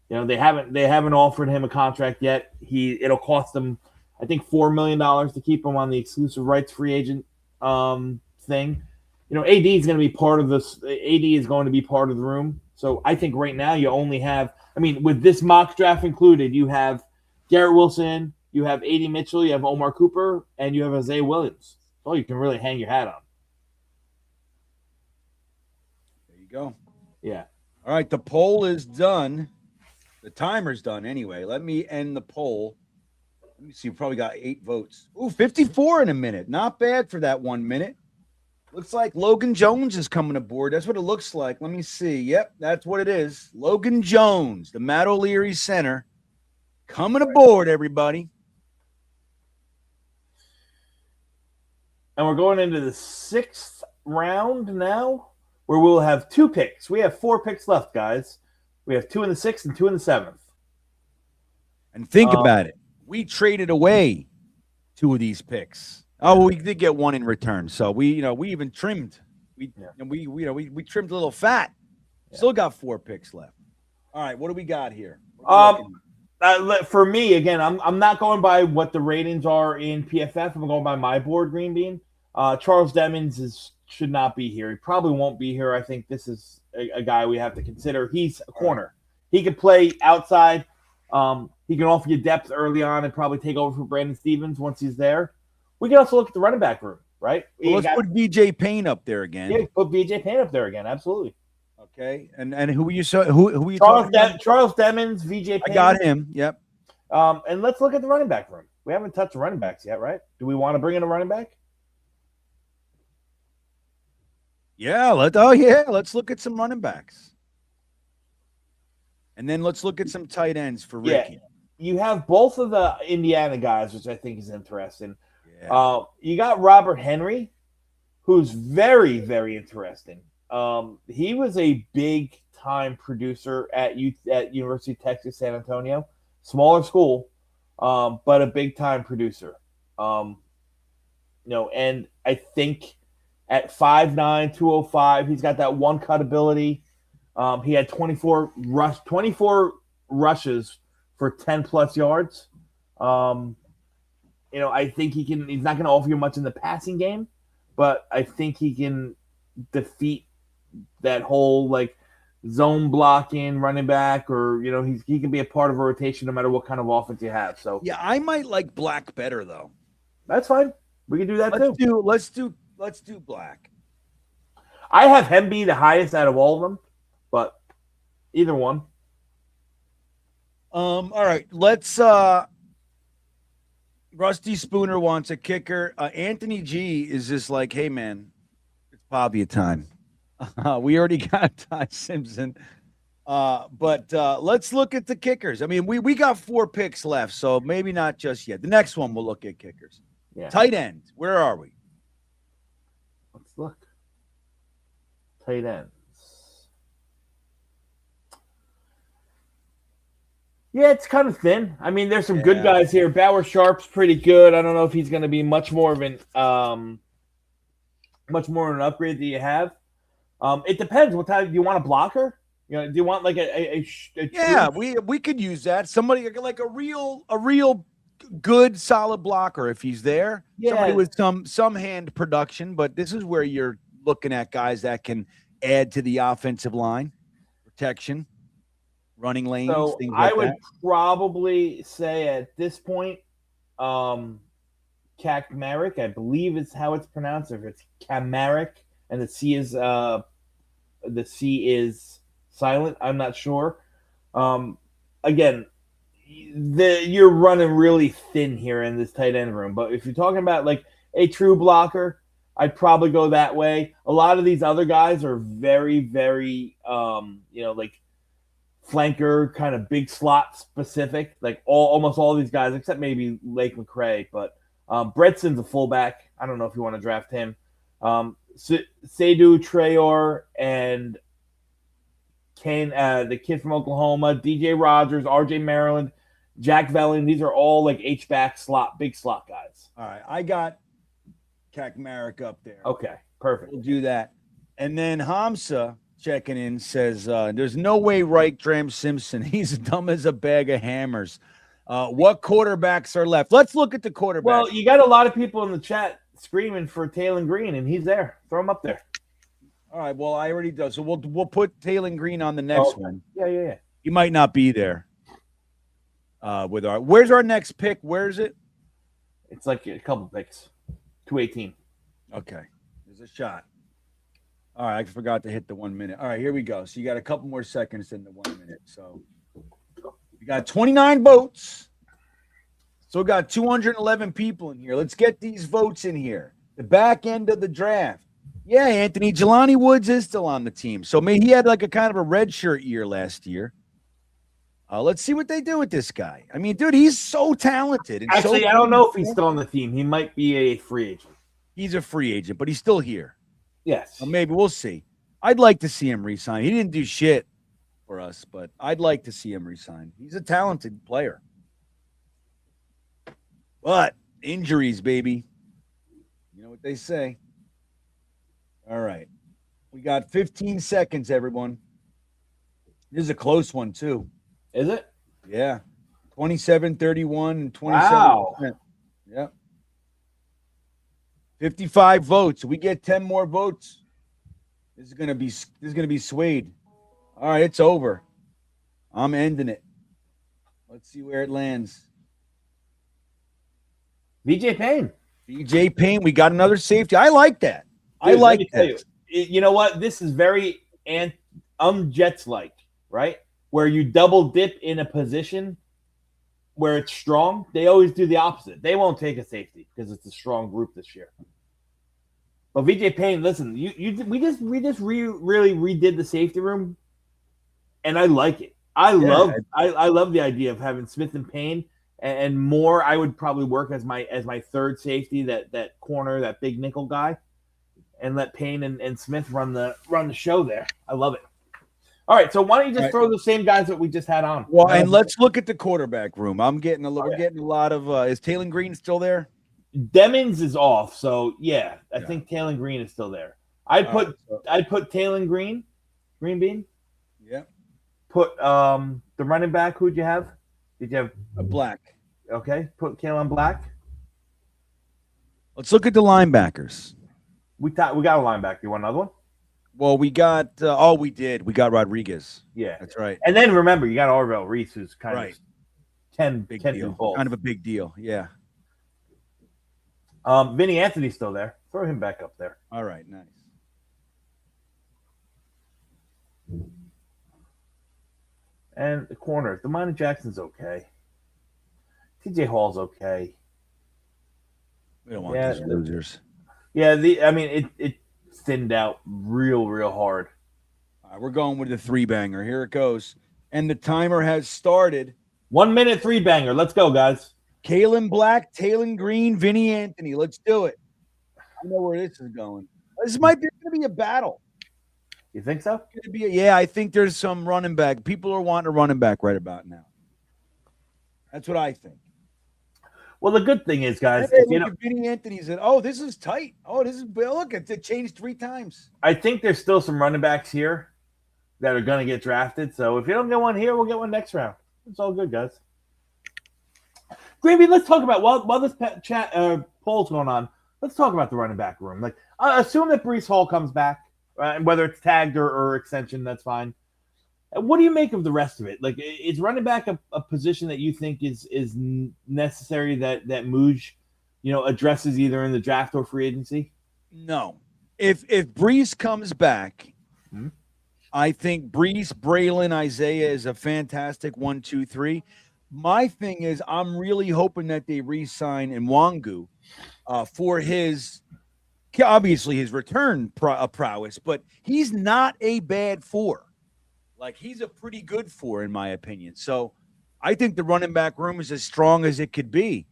You know, they haven't offered him a contract yet. It'll cost them, I think, $4 million to keep him on the exclusive rights free agent thing. You know, AD is going to be part of this. AD is going to be part of the room. So I think right now you only have, I mean, with this mock draft included, you have Garrett Wilson, you have AD Mitchell, you have Omar Cooper, and you have Isaiah Williams. That's all you can really hang your hat on. There you go. Yeah. All right, the poll is done. The timer's done anyway. Let me end the poll. Let me see. We probably got 8 votes. Ooh, 54 in a minute. Not bad for that 1 minute. Looks like Logan Jones is coming aboard. That's what it looks like. Let me see. Yep, that's what it is. Logan Jones, the Matt O'Leary center, coming aboard, everybody. And we're going into the 6th round now, where we'll have 2 picks. We have 4 picks left, guys. We have 2 in the 6th and 2 in the 7th. And think about it. We traded away 2 of these picks. Oh, we did get 1 in return. So we even trimmed. We trimmed a little fat. Still got 4 picks left. All right, what do we got here? For me, again, I'm not going by what the ratings are in PFF. I'm going by my board, GreenBean. Charles Demings should not be here. He probably won't be here. I think this is a guy we have to consider. He's a corner. He can play outside. He can offer you depth early on and probably take over for Brandon Stevens once he's there. We can also look at the running back room, right? Well, let's put VJ Payne up there again. Yeah, put VJ Payne up there again. Absolutely. Okay. And who were you who you Charles Demings, VJ Payne. I got him. Yep. And let's look at the running back room. We haven't touched the running backs yet, right? Do we want to bring in a running back? Yeah, let's look at some running backs. And then let's look at some tight ends for Ricky. Yeah. You have both of the Indiana guys, which I think is interesting. Yeah. You got Robert Henry, who's very, very interesting. He was a big-time producer at University of Texas, San Antonio. Smaller school, but a big-time producer. And I think at 5'9", 205, he's got that one-cut ability. He had 24 rushes for 10-plus yards. I think he's not going to offer you much in the passing game, but I think he can defeat that whole zone blocking running back, or he can be a part of a rotation no matter what kind of offense you have. So yeah, I might like Black better though. That's fine. We can do that too. Let's do Black. I have him be the highest out of all of them, but either one. All right, let's Rusty Spooner wants a kicker. Anthony G is just like, hey man, it's Pavia time. We already got Ty Simpson. But let's look at the kickers. I mean, we got 4 picks left, so maybe not just yet. The next one we'll look at kickers. Yeah. Tight end. Where are we? Let's look. Tight ends. Yeah, it's kind of thin. I mean, there's some good guys here. Bauer Sharp's pretty good. I don't know if he's going to be much more of an upgrade that you have. It depends. What type? Do you want a blocker? You know, do you want like a Yeah, we could use that. Somebody like a real good solid blocker if he's there. Yeah. Somebody with some hand production, but this is where you're looking at guys that can add to the offensive line, protection, running lanes, So things like I would that. probably say at this point, Kakmarek, I believe is how it's pronounced. If it's Kamaric and the C is silent, I'm not sure. Again, you're running really thin here in this tight end room. But if you're talking about like a true blocker, I'd probably go that way. A lot of these other guys are very, very, like flanker, kind of big slot specific. Like almost all these guys, except maybe Lake McRae. But Bredson's a fullback. I don't know if you want to draft him. Seydou Traore and Kane, the kid from Oklahoma, DJ Rogers, RJ Maryland, Jack Velling. These are all like H-back slot, big slot guys. All right, I got Kakmarek up there. Okay, perfect. We'll do that. And then Hamza checking in says, there's no way Reich Dram Simpson. He's dumb as a bag of hammers. What quarterbacks are left? Let's look at the quarterbacks. Well, you got a lot of people in the chat screaming for Taylor Green, and he's there. Throw him up there. All right, well, I already do. So we'll put Taylor Green on the next one. Yeah. He might not be there. Where's our next pick? Where is it? It's like a couple picks. 218. Okay. There's a shot. All right, I forgot to hit the 1 minute. All right, here we go. So you got a couple more seconds in the 1 minute. So we got 29 votes. So we got 211 people in here. Let's get these votes in here. The back end of the draft. Yeah, Anthony, Jelani Woods is still on the team. So maybe he had like a kind of a red shirt year last year. Let's see what they do with this guy. I mean, dude, he's so talented. And Actually, I don't know if he's still on the team. He might be a free agent. He's a free agent, but he's still here. Yes. Well, maybe we'll see. I'd like to see him resign. He didn't do shit for us, but I'd like to see him resign. He's a talented player. But injuries, baby. You know what they say. All right. We got 15 seconds, everyone. This is a close one, too. Is it? Yeah. 27-31 and 27%. Wow. Yeah. 55 votes. We get 10 more votes. This is gonna be swayed. All right, it's over. I'm ending it. Let's see where it lands. VJ Payne. VJ Payne. We got another safety. I like that. Dude, I like that. You know what? This is very Jets like, right? Where you double dip in a position where it's strong. They always do the opposite. They won't take a safety because it's a strong group this year. But VJ Payne, listen, we just really redid the safety room, and I like it. I love the idea of having Smith and Payne and more. I would probably work as my third safety, that corner, that big nickel guy, and let Payne and Smith run the show there. I love it. All right, so why don't you just throw the same guys that we just had on? Well, and let's look at the quarterback room. We're getting a lot of. Is Taylor Green still there? Demings is off, so yeah, I think Taylor Green is still there. I'd put Taylor Green, GreenBean. Yeah. Put the running back. Who'd you have? Did you have a Black? Okay, put Kalen Black. Let's look at the linebackers. We got a linebacker. You want another one? Well, we got we did. We got Rodriguez. Yeah, that's right. And then remember, you got Arvell Reese, who's kind of 10 deal. Kind of a big deal. Yeah. Vinny Anthony's still there. Throw him back up there. All right, nice. And the corner, Demani Jackson's okay. TJ Hall's okay. We don't want these losers. Yeah, it thinned out real hard. All right, we're going with the three banger. Here it goes. And the timer has started. 1 minute three banger. Let's go, guys. Kalen Black, Taylor Green, Vinny Anthony. Let's do it. I know where this is going. This might be going to be a battle. You think so? It's gonna be I think there's some running back. People are wanting a running back right about now. That's what I think. Well, the good thing is, guys, Hey, if you look know, at Vinny Anthony said, "Oh, this is tight. Oh, this is look. It changed 3 times." I think there's still some running backs here that are going to get drafted. So if you don't get one here, we'll get one next round. It's all good, guys. GreenBean, let's talk about while this poll's going on. Let's talk about the running back room. Like, assume that Breece Hall comes back, whether it's tagged or extension, that's fine. What do you make of the rest of it? Like, is running back a position that you think is necessary that Mooj, addresses either in the draft or free agency? No. If Breece comes back, I think Breece, Braylon, Isaiah is a fantastic 1, 2, 3. My thing is, I'm really hoping that they re-sign Nwangu for his return prowess, but he's not a bad 4. Like, he's a pretty good 4, in my opinion. So I think the running back room is as strong as it could be.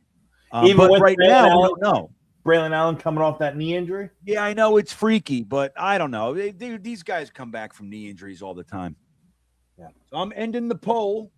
But right now, we don't know. Braylon Allen coming off that knee injury? Yeah, I know it's freaky, but I don't know. These guys come back from knee injuries all the time. Yeah. So I'm ending the poll.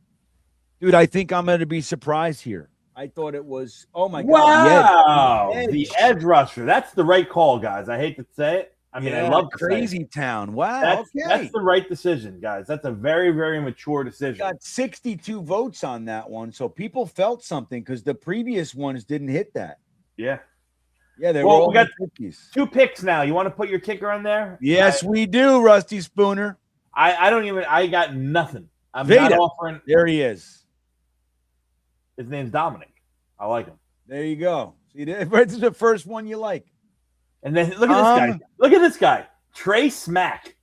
Dude, I think I'm going to be surprised here. I thought it was, oh, my God. Wow. The edge rusher. That's the right call, guys. I hate to say it. I mean, I love Crazy Town. Wow. That's the right decision, guys. That's a very, very mature decision. Got 62 votes on that one, so people felt something because the previous ones didn't hit that. Yeah. Yeah, they were all we got 50s. 2 picks now. You want to put your kicker on there? Yes, we do, Rusty Spooner. I got nothing. I'm Veda. not offering. There he is. His name's Dominic. I like him. There you go. See, this is the first one you like. And then look at this guy. Look at this guy. Trey Smack.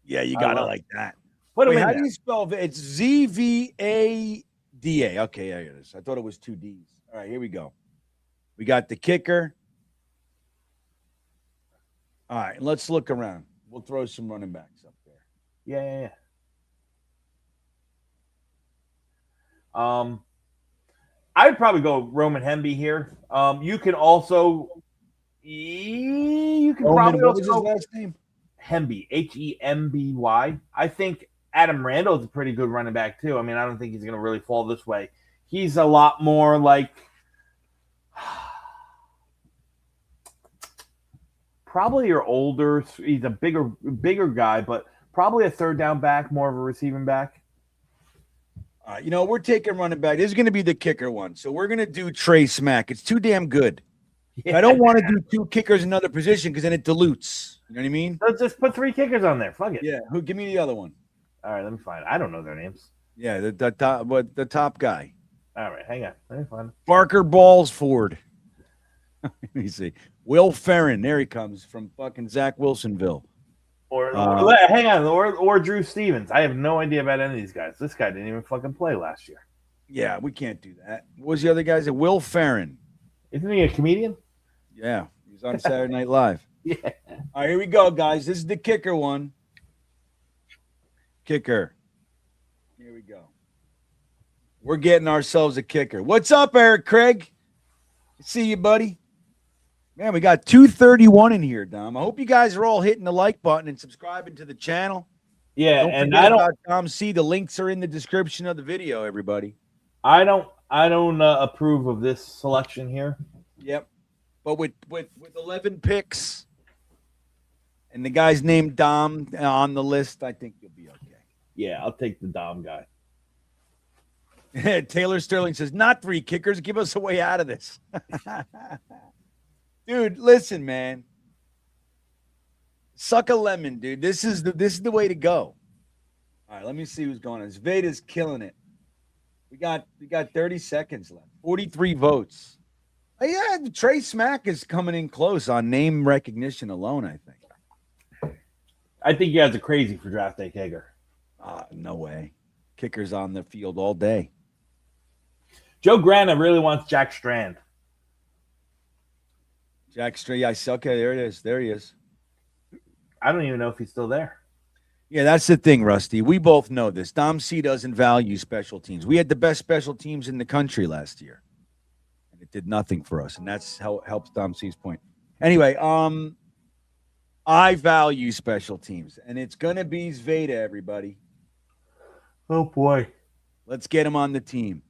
Yeah, you got to like that. What Wait, how do you spell it? It's ZVADA. Okay, there it is. I thought it was 2 Ds. All right, here we go. We got the kicker. All right, let's look around. We'll throw some running backs up there. Yeah. I'd probably go Roman Hemby here. You can also probably what was his also last name? Hemby, Hemby. I think Adam Randall is a pretty good running back too. I mean, I don't think he's going to really fall this way. He's a lot more like probably your older. He's a bigger guy, but probably a third down back, more of a receiving back. We're taking running back. This is going to be the kicker one. So we're going to do Trey Smack. It's too damn good. Yeah. I don't want to do 2 kickers in another position because then it dilutes. You know what I mean? Let's just put 3 kickers on there. Fuck it. Yeah. Give me the other one. All right, let me find it. I don't know their names. Yeah, the top guy. All right, hang on. Let me find it. Barker Ballsford. Let me see. Will Ferrin. There he comes from fucking Zach Wilsonville. Or hang on, or Drew Stevens. I have no idea about any of these guys. This guy didn't even fucking play last year. Yeah, we can't do that. What was the other guy's? Will Ferrin. Isn't he a comedian? Yeah, he's on Saturday Night Live. Yeah. All right, here we go, guys. This is the kicker one. Kicker. Here we go. We're getting ourselves a kicker. What's up, Eric Craig? See you, buddy. Man, we got 231 in here, Dom. I hope you guys are all hitting the like button and subscribing to the channel. Yeah, and I don't Dom C. The links are in the description of the video, everybody. I don't approve of this selection here. Yep. But with 11 picks and the guy's named Dom on the list, I think you'll be okay. Yeah, I'll take the Dom guy. Taylor Sterling says, not 3 kickers. Give us a way out of this. Dude, listen, man. Suck a lemon, dude. This is the way to go. All right, let me see who's going on. Veda's killing it. We got 30 seconds left. 43 votes. Oh, yeah, Trey Smack is coming in close on name recognition alone, I think. I think you guys are crazy for draft day kicker. No way. Kicker's on the field all day. Joe Grana really wants Jack Strand. Jack Strand. Yeah, okay, there it is. There he is. I don't even know if he's still there. Yeah, that's the thing, Rusty. We both know this. Dom C doesn't value special teams. We had the best special teams in the country last year, and it did nothing for us. And that's how it helps Dom C's point. Anyway, I value special teams, and it's gonna be Zveda, everybody. Oh boy, let's get him on the team.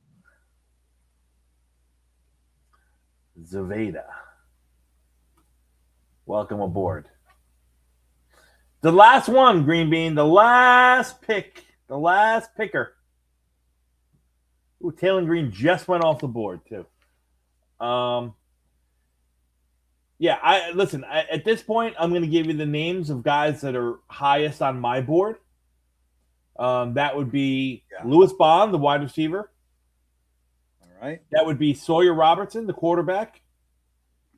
Zaveda. Welcome aboard. The last one, GreenBean. The last pick. The last picker. Ooh, Taylor Green just went off the board, too. Yeah, at this point, I'm going to give you the names of guys that are highest on my board. That would be Lewis Bond, the wide receiver. All right. That would be Sawyer Robertson, the quarterback.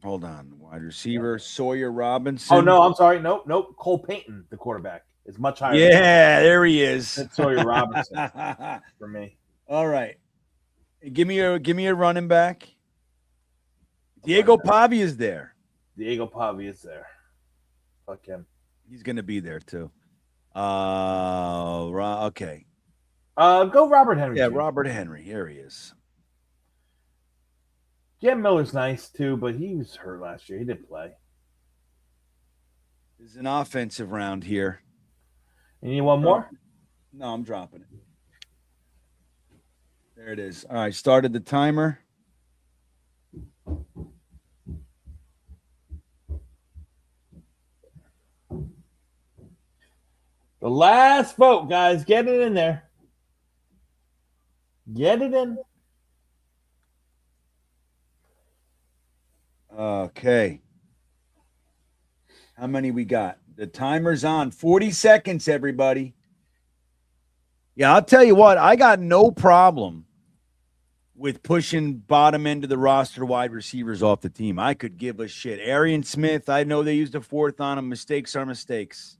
Hold on. Wide receiver, Sawyer Robinson. Oh, no, I'm sorry. Nope. Cole Payton, the quarterback, is much higher. Yeah, there he is. Than Sawyer Robinson for me. All right. Give me a running back. Diego Pavia is there. Diego Pavia is there. Fuck him. He's going to be there, too. Okay. Go Robert Henry. Yeah, too. Robert Henry. Here he is. Jim Miller's nice, too, but he was hurt last year. He didn't play. There's an offensive round here. You need one more? No, I'm dropping it. There it is. All right, started the timer. The last vote, guys. Get it in there. Get it in. Okay. How many we got? The timer's on. 40 seconds, everybody. Yeah, I'll tell you what. I got no problem with pushing bottom end of the roster wide receivers off the team. I could give a shit. Arian Smith, I know they used a fourth on him. Mistakes are mistakes.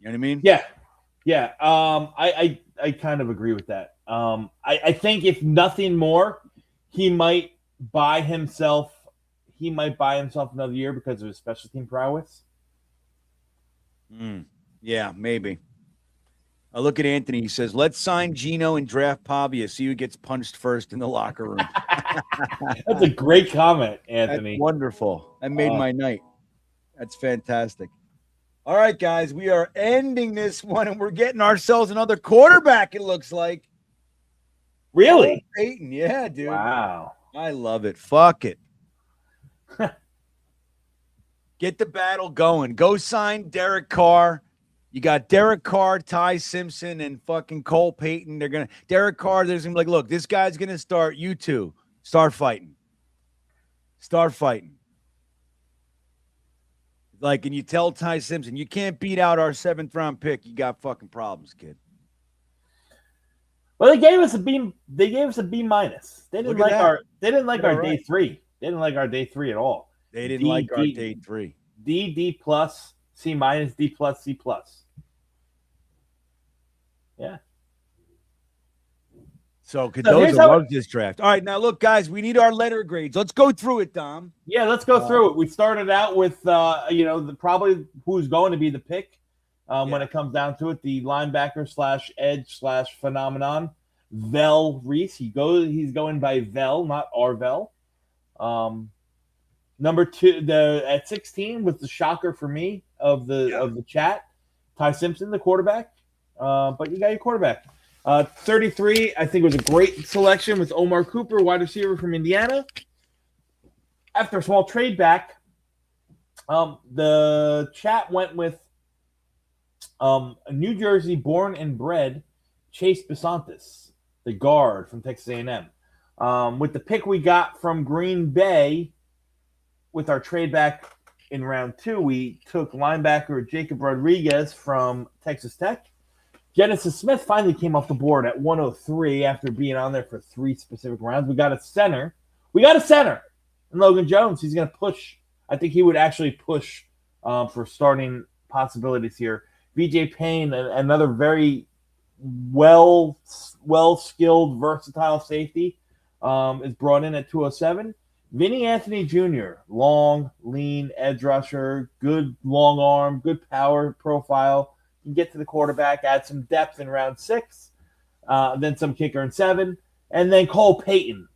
You know what I mean? Yeah. I kind of agree with that. I think if nothing more, he might buy himself another year because of his special team prowess. Yeah, maybe. I look at Anthony. He says, let's sign Gino and draft Pavia. See who gets punched first in the locker room. That's a great comment, Anthony. That's wonderful. That made my night. That's fantastic. All right, guys. We are ending this one, and we're getting ourselves another quarterback, it looks like. Really? Peyton. Yeah, dude. Wow. I love it. Fuck it. Get the battle going. Go sign Derek Carr. You got Derek Carr, Ty Simpson, and fucking Cole Payton. Derek Carr, there's gonna be like, look, this guy's gonna start. You two start fighting. Like, and you tell Ty Simpson, you can't beat out our 7th round pick. You got fucking problems, kid. Well, they gave us a B. They gave us a B minus. They didn't like our. They didn't like our day 3. They didn't like our day 3 at all. They didn't like our day 3. D plus, C minus, D plus, C plus. Yeah. So Cardozo loves this draft. All right, now look, guys, we need our letter grades. Let's go through it, Dom. Yeah, let's go through it. We started out with probably who's going to be the pick when it comes down to it. The linebacker / edge / phenomenon, Vel Reese. He's going by Vel, not Arvel. Number 2, at 16 was the shocker for me of the chat, Ty Simpson, the quarterback. But you got your quarterback. 33, I think, was a great selection with Omar Cooper, wide receiver from Indiana. After a small trade back, the chat went with a New Jersey born and bred Chase Besantis, the guard from Texas A&M. With the pick we got from Green Bay, with our trade back in round 2, we took linebacker Jacob Rodriguez from Texas Tech. Genesis Smith finally came off the board at 103 after being on there for 3 specific rounds. We got a center. And Logan Jones, he's going to push. I think he would actually push for starting possibilities here. VJ Payne, another very well-skilled, versatile safety, is brought in at 207. Vinny Anthony Jr., long, lean, edge rusher, good long arm, good power profile. You can get to the quarterback, add some depth in round 6, then some kicker in 7, and then Cole Payton,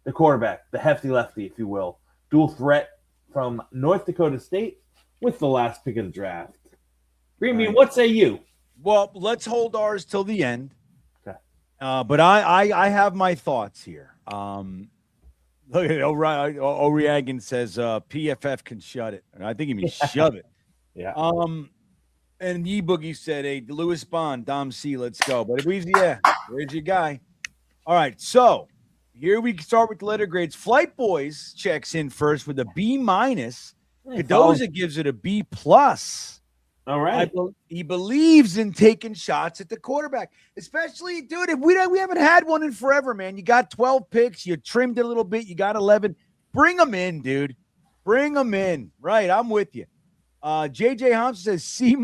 the quarterback, the hefty lefty, if you will. Dual threat from North Dakota State with the last pick of the draft. GreenBean, what say you? Well, let's hold ours till the end. Okay. But I have my thoughts here. Look at it. O'Regan says PFF can shut it. And I think he means shove it. Yeah. And Ye Boogie said, hey, Lewis Bond, Dom C, let's go. But there's your guy. All right, so here we start with the letter grades. Flight Boys checks in first with a B-. Cadoza gives it a B+. All right. He believes in taking shots at the quarterback, especially, dude, if we haven't had one in forever, man. You got 12 picks. You trimmed it a little bit. You got 11. Bring them in, dude. Bring them in. Right, I'm with you. JJ Humps says C-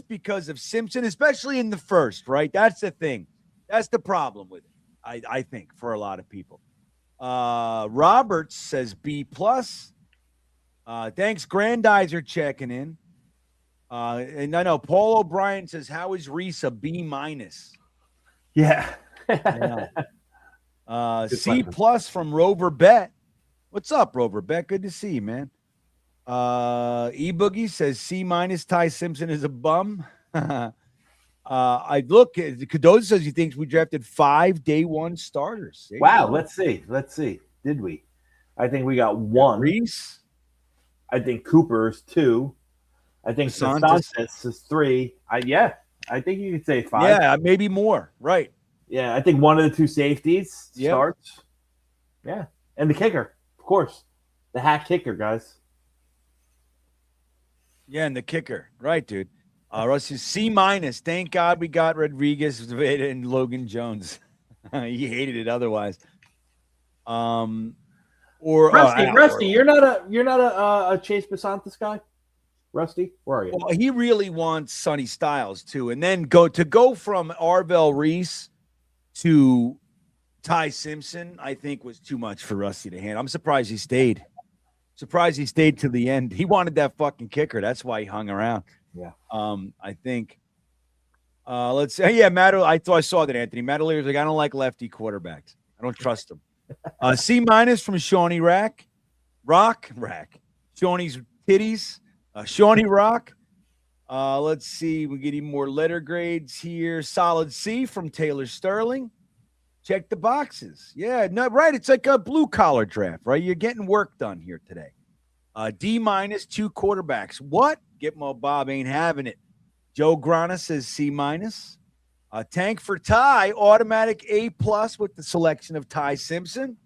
because of Simpson, especially in the first, right? That's the thing. That's the problem with it, I think, for a lot of people. Roberts says B+. Thanks, Grandizer, checking in. And I know Paul O'Brien says, how is Reese a B-? Yeah. I know. C+ from Rover Bet. What's up, Rover Bet? Good to see you, man. E-Boogie says C-. Ty Simpson is a bum. I look at Cadoza says he thinks we drafted 5 day one starters. Wow. Let's see. Did we? I think we got 1. Reese. I think Cooper's 2. I think Santos is 3. I think you could say 5. Yeah, maybe more. Right. Yeah, I think one of the 2 safeties starts. Yeah, and the kicker, of course, the hack kicker, guys. Yeah, and the kicker, right, dude. Russ is C-. Thank God we got Rodriguez, Veda, and Logan Jones. He hated it otherwise. Rusty, you're not a Chase Basantis guy. Rusty, where are you? Well, he really wants Sonny Styles too, and then go from Arvell Reese to Ty Simpson. I think was too much for Rusty to handle. I'm surprised he stayed. Surprised he stayed to the end. He wanted that fucking kicker. That's why he hung around. Yeah. I think. Let's say, yeah, Matt. I thought I saw that Anthony Mattaleer's like, I don't like lefty quarterbacks. I don't trust them. C- from Shawnee Rock. Shawnee's titties. Shawnee Rock. Let's see. We get even more letter grades here. Solid C from Taylor Sterling. Check the boxes. Yeah, no, right. It's like a blue collar draft, right? You're getting work done here today. D-, 2 quarterbacks. What? Gitmo Bob ain't having it. Joe Grana says C-. Tank for Ty, automatic A+ with the selection of Ty Simpson.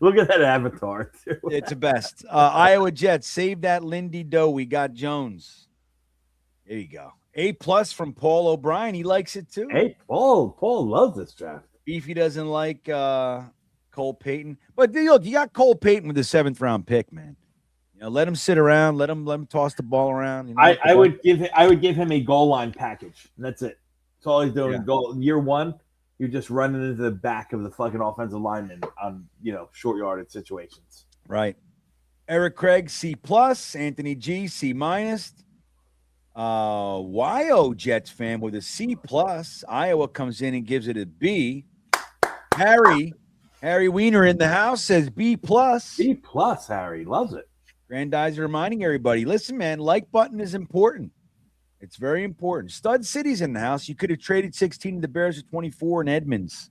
Look at that avatar. Too. It's the best. Iowa Jets, save that Lindy Doe. We got Jones. There you go. A+ from Paul O'Brien. He likes it too. Hey, Paul loves this draft. Beefy doesn't like Cole Payton. But look, you got Cole Payton with the 7th round pick, man. You know, let him sit around, let him toss the ball around. You know, I would give him a goal line package. That's it. That's all he's doing. Yeah. Year 1, you're just running into the back of the fucking offensive lineman on short yardage situations. Right. Eric Craig, C+. Anthony G, C-. YO Jets fan with a C+. Iowa comes in and gives it a B. Harry Wiener in the house says B+. B+, Harry loves it. Grandizer reminding everybody, listen, man, like button is important. It's very important. Stud City's in the house. You could have traded 16 to the Bears for 24 and Edmonds.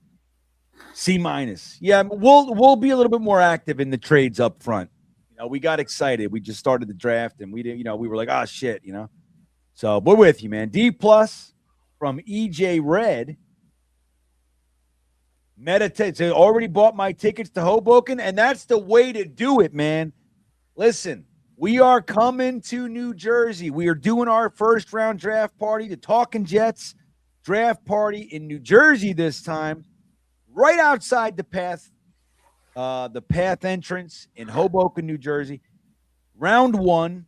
C-. Yeah, we'll be a little bit more active in the trades up front. We got excited. We just started the draft and we didn't, we were like, oh shit, So we're with you, man. D+ from EJ Red. Meditate. So already bought my tickets to Hoboken, and that's the way to do it, man. Listen, we are coming to New Jersey. We are doing our first round draft party, the TalkinJets draft party in New Jersey this time, right outside the path entrance in Hoboken, New Jersey. Round 1.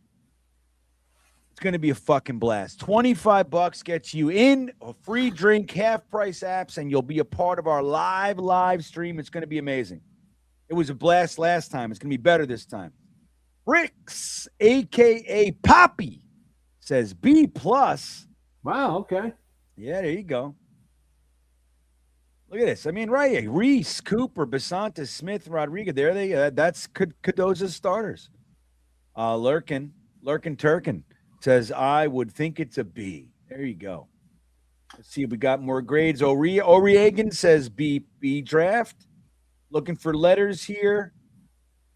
It's going to be a fucking blast. $25 gets you in, a free drink, half price apps, and you'll be a part of our live stream. It's going to be amazing. It was a blast last time. It's going to be better this time. Bricks, a.k.a. Poppy, says B+. Wow, okay. Yeah, there you go. Look at this. I mean, right here. Reese, Cooper, Basantis, Smith, Rodriguez. There they that's Cadoza's starters. Lurkin Turkin says, I would think it's a B. There you go. Let's see if we got more grades. O'Regan says B draft. Looking for letters here.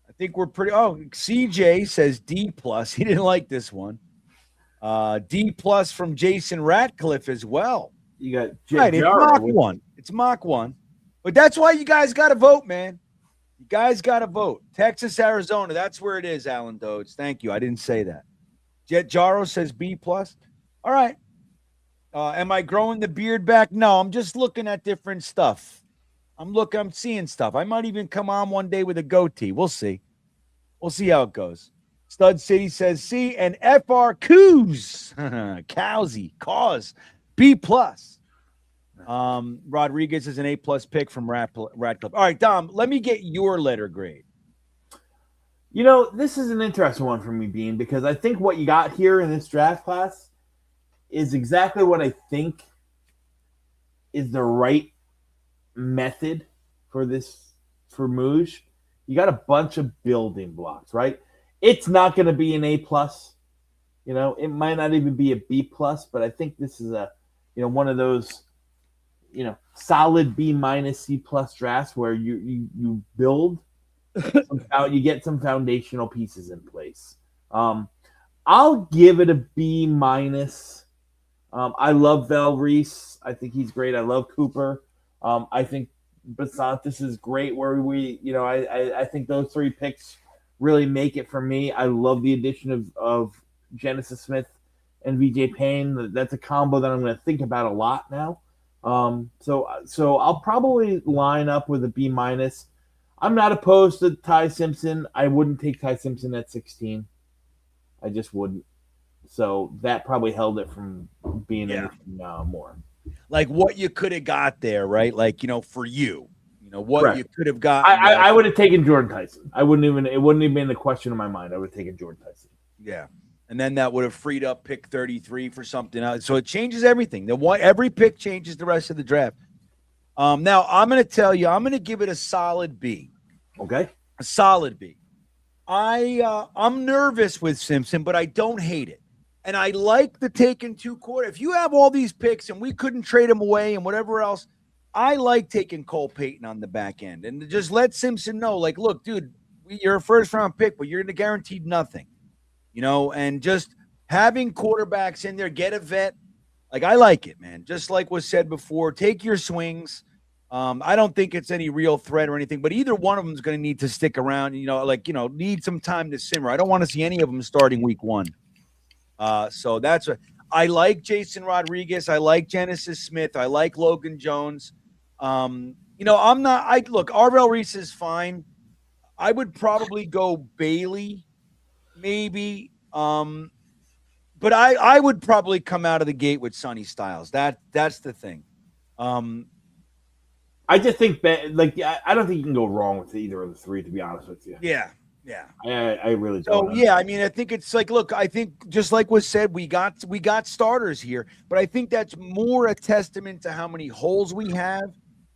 I think we're pretty. Oh, CJ says D plus. He didn't like this one. D plus from Jason Ratcliffe as well. You got Right, it's Mach 1. It's Mach 1. But that's why you guys got to vote, man. You guys got to vote. Texas, Arizona. That's where it is, Alan Dodes. Thank you. I didn't say that. Jet Jaro says B plus. All right. Am I growing the beard back? No, I'm just looking at different stuff. I'm seeing stuff. I might even come on one day with a goatee. We'll see. We'll see how it goes. Stud City says C, and FR Coos. Cowsy. Cause. B plus. Rodriguez is an A plus pick from Ratcliffe. All right, Dom, let me get your letter grade. You know, this is an interesting one for me, Bean, because I think what you got here in this draft class is exactly what I think is the right method for Mooj. You got a bunch of building blocks, right? It's not going to be an A plus. You know, it might not even be a B plus, but I think this is one of those, solid B minus C plus drafts where you build, you get some foundational pieces in place. I'll give it a B minus. I love Val Reese. I think he's great. I love Cooper. I think Basantis is great. I think those three picks really make it for me. I love the addition of Genesis Smith and VJ Payne. That's a combo that I'm going to think about a lot now. So I'll probably line up with a B minus. I'm not opposed to Ty Simpson. I wouldn't take Ty Simpson at 16. I just wouldn't. So that probably held it from being more. Like what you could have got there, right? Like, for you, what Correct. you could have got. I would have taken Jordan Tyson. It wouldn't even been the question in my mind. I would have taken Jordan Tyson. Yeah. And then that would have freed up pick 33 for something else. So it changes everything. Every pick changes the rest of the draft. Now I'm going to tell you, I'm going to give it a solid B. Okay. A solid B. I'm nervous with Simpson, but I don't hate it. And I like the taking 2 quarters. If you have all these picks and we couldn't trade them away and whatever else, I like taking Cole Payton on the back end and just let Simpson know, like, look, dude, you're a first-round pick, but you're guaranteed nothing, and just having quarterbacks in there, get a vet. Like, I like it, man. Just like was said before, take your swings. I don't think it's any real threat or anything, but either one of them is going to need to stick around, need some time to simmer. I don't want to see any of them starting week 1. So that's I like Jason Rodriguez. I like Genesis Smith. I like Logan Jones. Look, Arvell Reese is fine. I would probably go Bailey, maybe. But I would probably come out of the gate with Sonny Styles. That's the thing. I just think I don't think you can go wrong with either of the three, to be honest with you. Yeah. I really don't. So yeah, I mean, I think it's like, look, I think just like was said, we got starters here, but I think that's more a testament to how many holes we have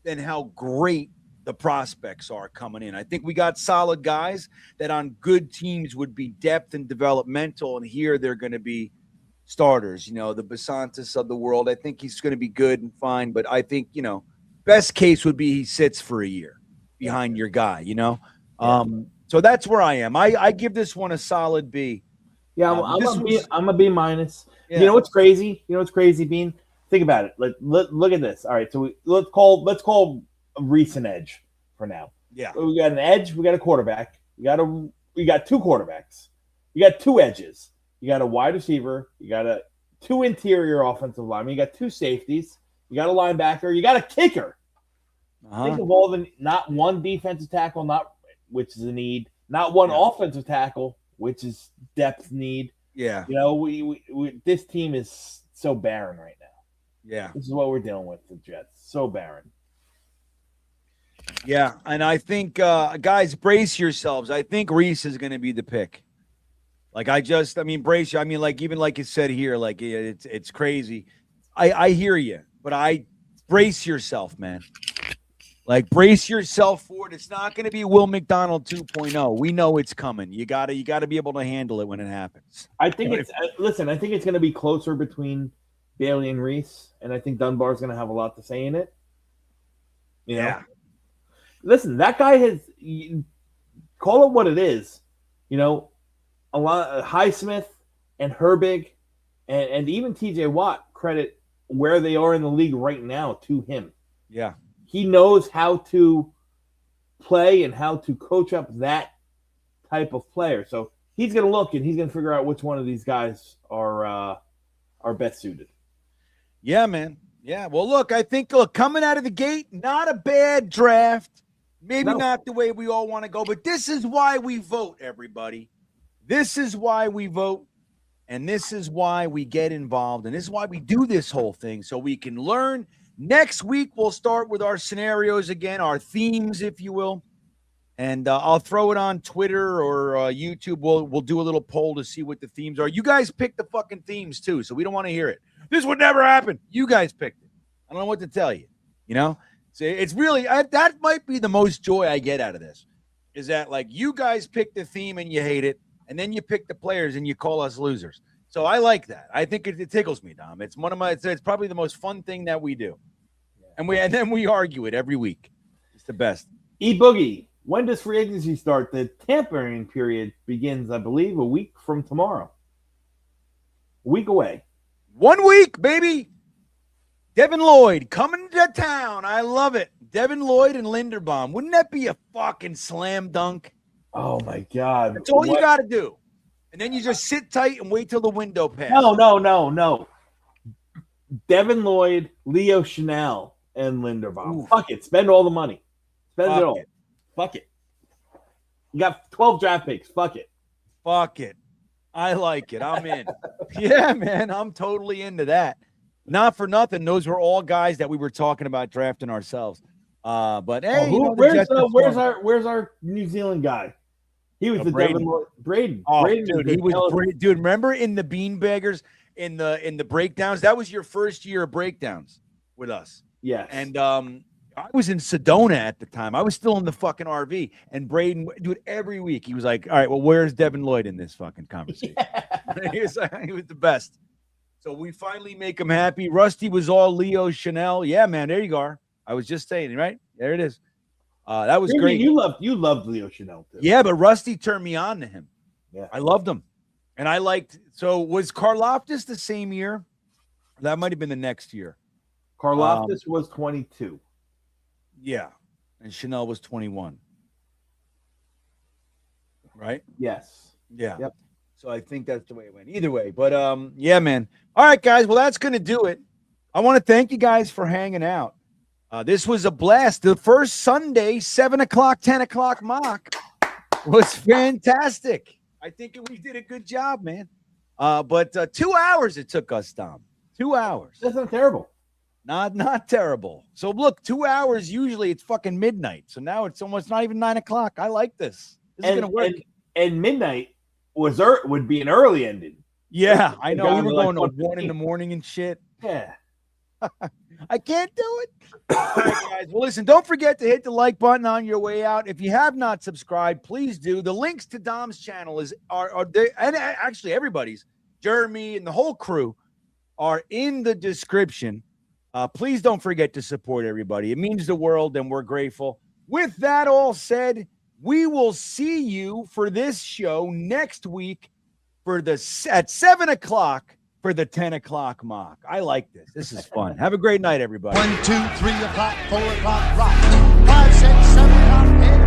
than how great the prospects are coming in. I think we got solid guys that on good teams would be depth and developmental, and here they're going to be starters. The Basantis of the world. I think he's going to be good and fine, but I think best case would be he sits for a year behind your guy. So that's where I am. I give this one a solid B. Yeah, I'm a B minus. Yeah. You know what's crazy? Bean? Think about it. Look at this. All right, so let's call Reese an edge for now. Yeah, we got an edge. We got a quarterback. We got 2 quarterbacks. You got 2 edges. You got a wide receiver. You got 2 interior offensive linemen. You got 2 safeties. You got a linebacker. You got a kicker. Think of all not one defensive tackle, which is a need. Not one offensive tackle, which is depth need. Yeah. We this team is so barren right now. Yeah. This is what we're dealing with, the Jets. So barren. Yeah, and I think, guys, brace yourselves. I think Reese is going to be the pick. Brace you. Even like you said here, it's crazy. I hear you, but brace yourself, man. Brace yourself for it. It's not going to be Will McDonald 2.0. We know it's coming. You gotta be able to handle it when it happens. I think it's going to be closer between Bailey and Reese, and I think Dunbar's going to have a lot to say in it. Yeah. listen, that guy has, call it what it is. You know, a lot Highsmith and Herbig and even TJ Watt credit where they are in the league right now to him. Yeah. He knows how to play and how to coach up that type of player. So he's going to look and he's going to figure out which one of these guys are best suited. Yeah, man. Yeah. Well, look, I think coming out of the gate, not a bad draft. Maybe not the way we all want to go, but this is why we vote, everybody. This is why we vote, and this is why we get involved, and this is why we do this whole thing, so we can learn. Next week, we'll start with our scenarios again, our themes, if you will, and I'll throw it on Twitter or YouTube. We'll do a little poll to see what the themes are. You guys pick the fucking themes, too, so we don't want to hear it. This would never happen. You guys picked it. I don't know what to tell you, you know? So it's really that might be the most joy I get out of this, is that like you guys pick the theme and you hate it, and then you pick the players and you call us losers. So I like that. I think it tickles me, Dom. It's one of my. It's probably the most fun thing that we do, and then we argue it every week. It's the best. E Boogie, when does free agency start? The tampering period begins, I believe, a week from tomorrow. A week away. 1 week, baby. Devin Lloyd coming to town. I love it. Devin Lloyd and Linderbaum. Wouldn't that be a fucking slam dunk? Oh, my God. That's all you got to do. And then you just sit tight and wait till the window passes. No. Devin Lloyd, Leo Chanel, and Linderbaum. Ooh. Fuck it. Spend all the money. Spend it all. Fuck it. You got 12 draft picks. Fuck it. Fuck it. I like it. I'm in. Yeah, man. I'm totally into that. Not for nothing. Those were all guys that we were talking about drafting ourselves. But hey, where's our New Zealand guy? He was the Devin Lloyd. Braden. Oh, dude, he was Braden. Dude, remember in the Beanbaggers, in the breakdowns? That was your first year of breakdowns with us. Yes. And I was in Sedona at the time. I was still in the fucking RV. And Braden, dude, every week he was like, all right, well, where's Devin Lloyd in this fucking conversation? Yeah. he was the best. So we finally make him happy. Rusty was all Leo Chanel. Yeah, man, there you are. I was just saying, right? There it is. That was great. You loved Leo Chanel too. Yeah, but Rusty turned me on to him. Yeah, I loved him, and I liked. So was Karlaftis the same year? That might have been the next year. Karlaftis was 22. Yeah, and Chanel was 21. Right? Yes. Yeah. Yep. So I think that's the way it went. Either way, but yeah, man. All right, guys. Well, that's gonna do it. I want to thank you guys for hanging out. This was a blast. The first Sunday, 7 o'clock, 10 o'clock mock was fantastic. I think we did a good job, man. But 2 hours it took us, Dom. 2 hours. That's not terrible. Not terrible. So look, 2 hours. Usually it's fucking midnight. So now it's almost not even 9 o'clock. I like this. This is gonna work. And midnight would be an early ending. Yeah, I know. We were going to 1 in the morning and shit. Yeah. I can't do it. All right, guys. Well, listen, don't forget to hit the like button on your way out. If you have not subscribed, please do. The links to Dom's channel are there, and actually everybody's, Jeremy and the whole crew, are in the description. Please don't forget to support everybody. It means the world, and we're grateful. With that all said, we will see you for this show next week at 7 o'clock. For the 10 o'clock mock. I like this. This is fun. Have a great night, everybody. 1, 2, 3 o'clock, 4 o'clock, rock. 5, 6, 7 o'clock, 8.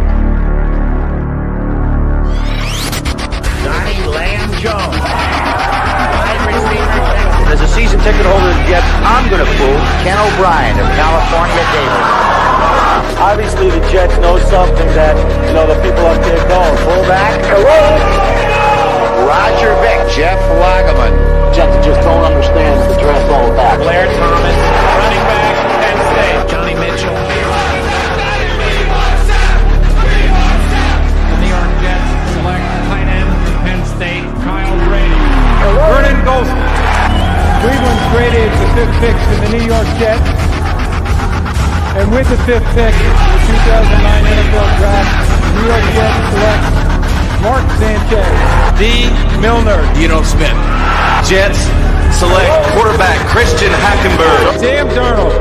Johnny Lamb Jones. Wide receiver. As a season ticket holder of the Jets, I'm going to fool Ken O'Brien of California Davis. Obviously, the Jets know something that, the people up there don't. Fullback, Roger Vick, Jeff Lageman. Jets just don't understand the draft all about. Blair Thomas, running back, Penn State. Johnny Mitchell. The New York Jets select tight end from Penn State, Kyle Brady. Vernon Golson. Cleveland traded the 5th pick to the New York Jets. And with the 5th pick in the 2009 NFL Draft, New York Jets select Mark Sanchez. D. Milner, Smith. Jets select quarterback Christian Hackenberg. Sam Darnold.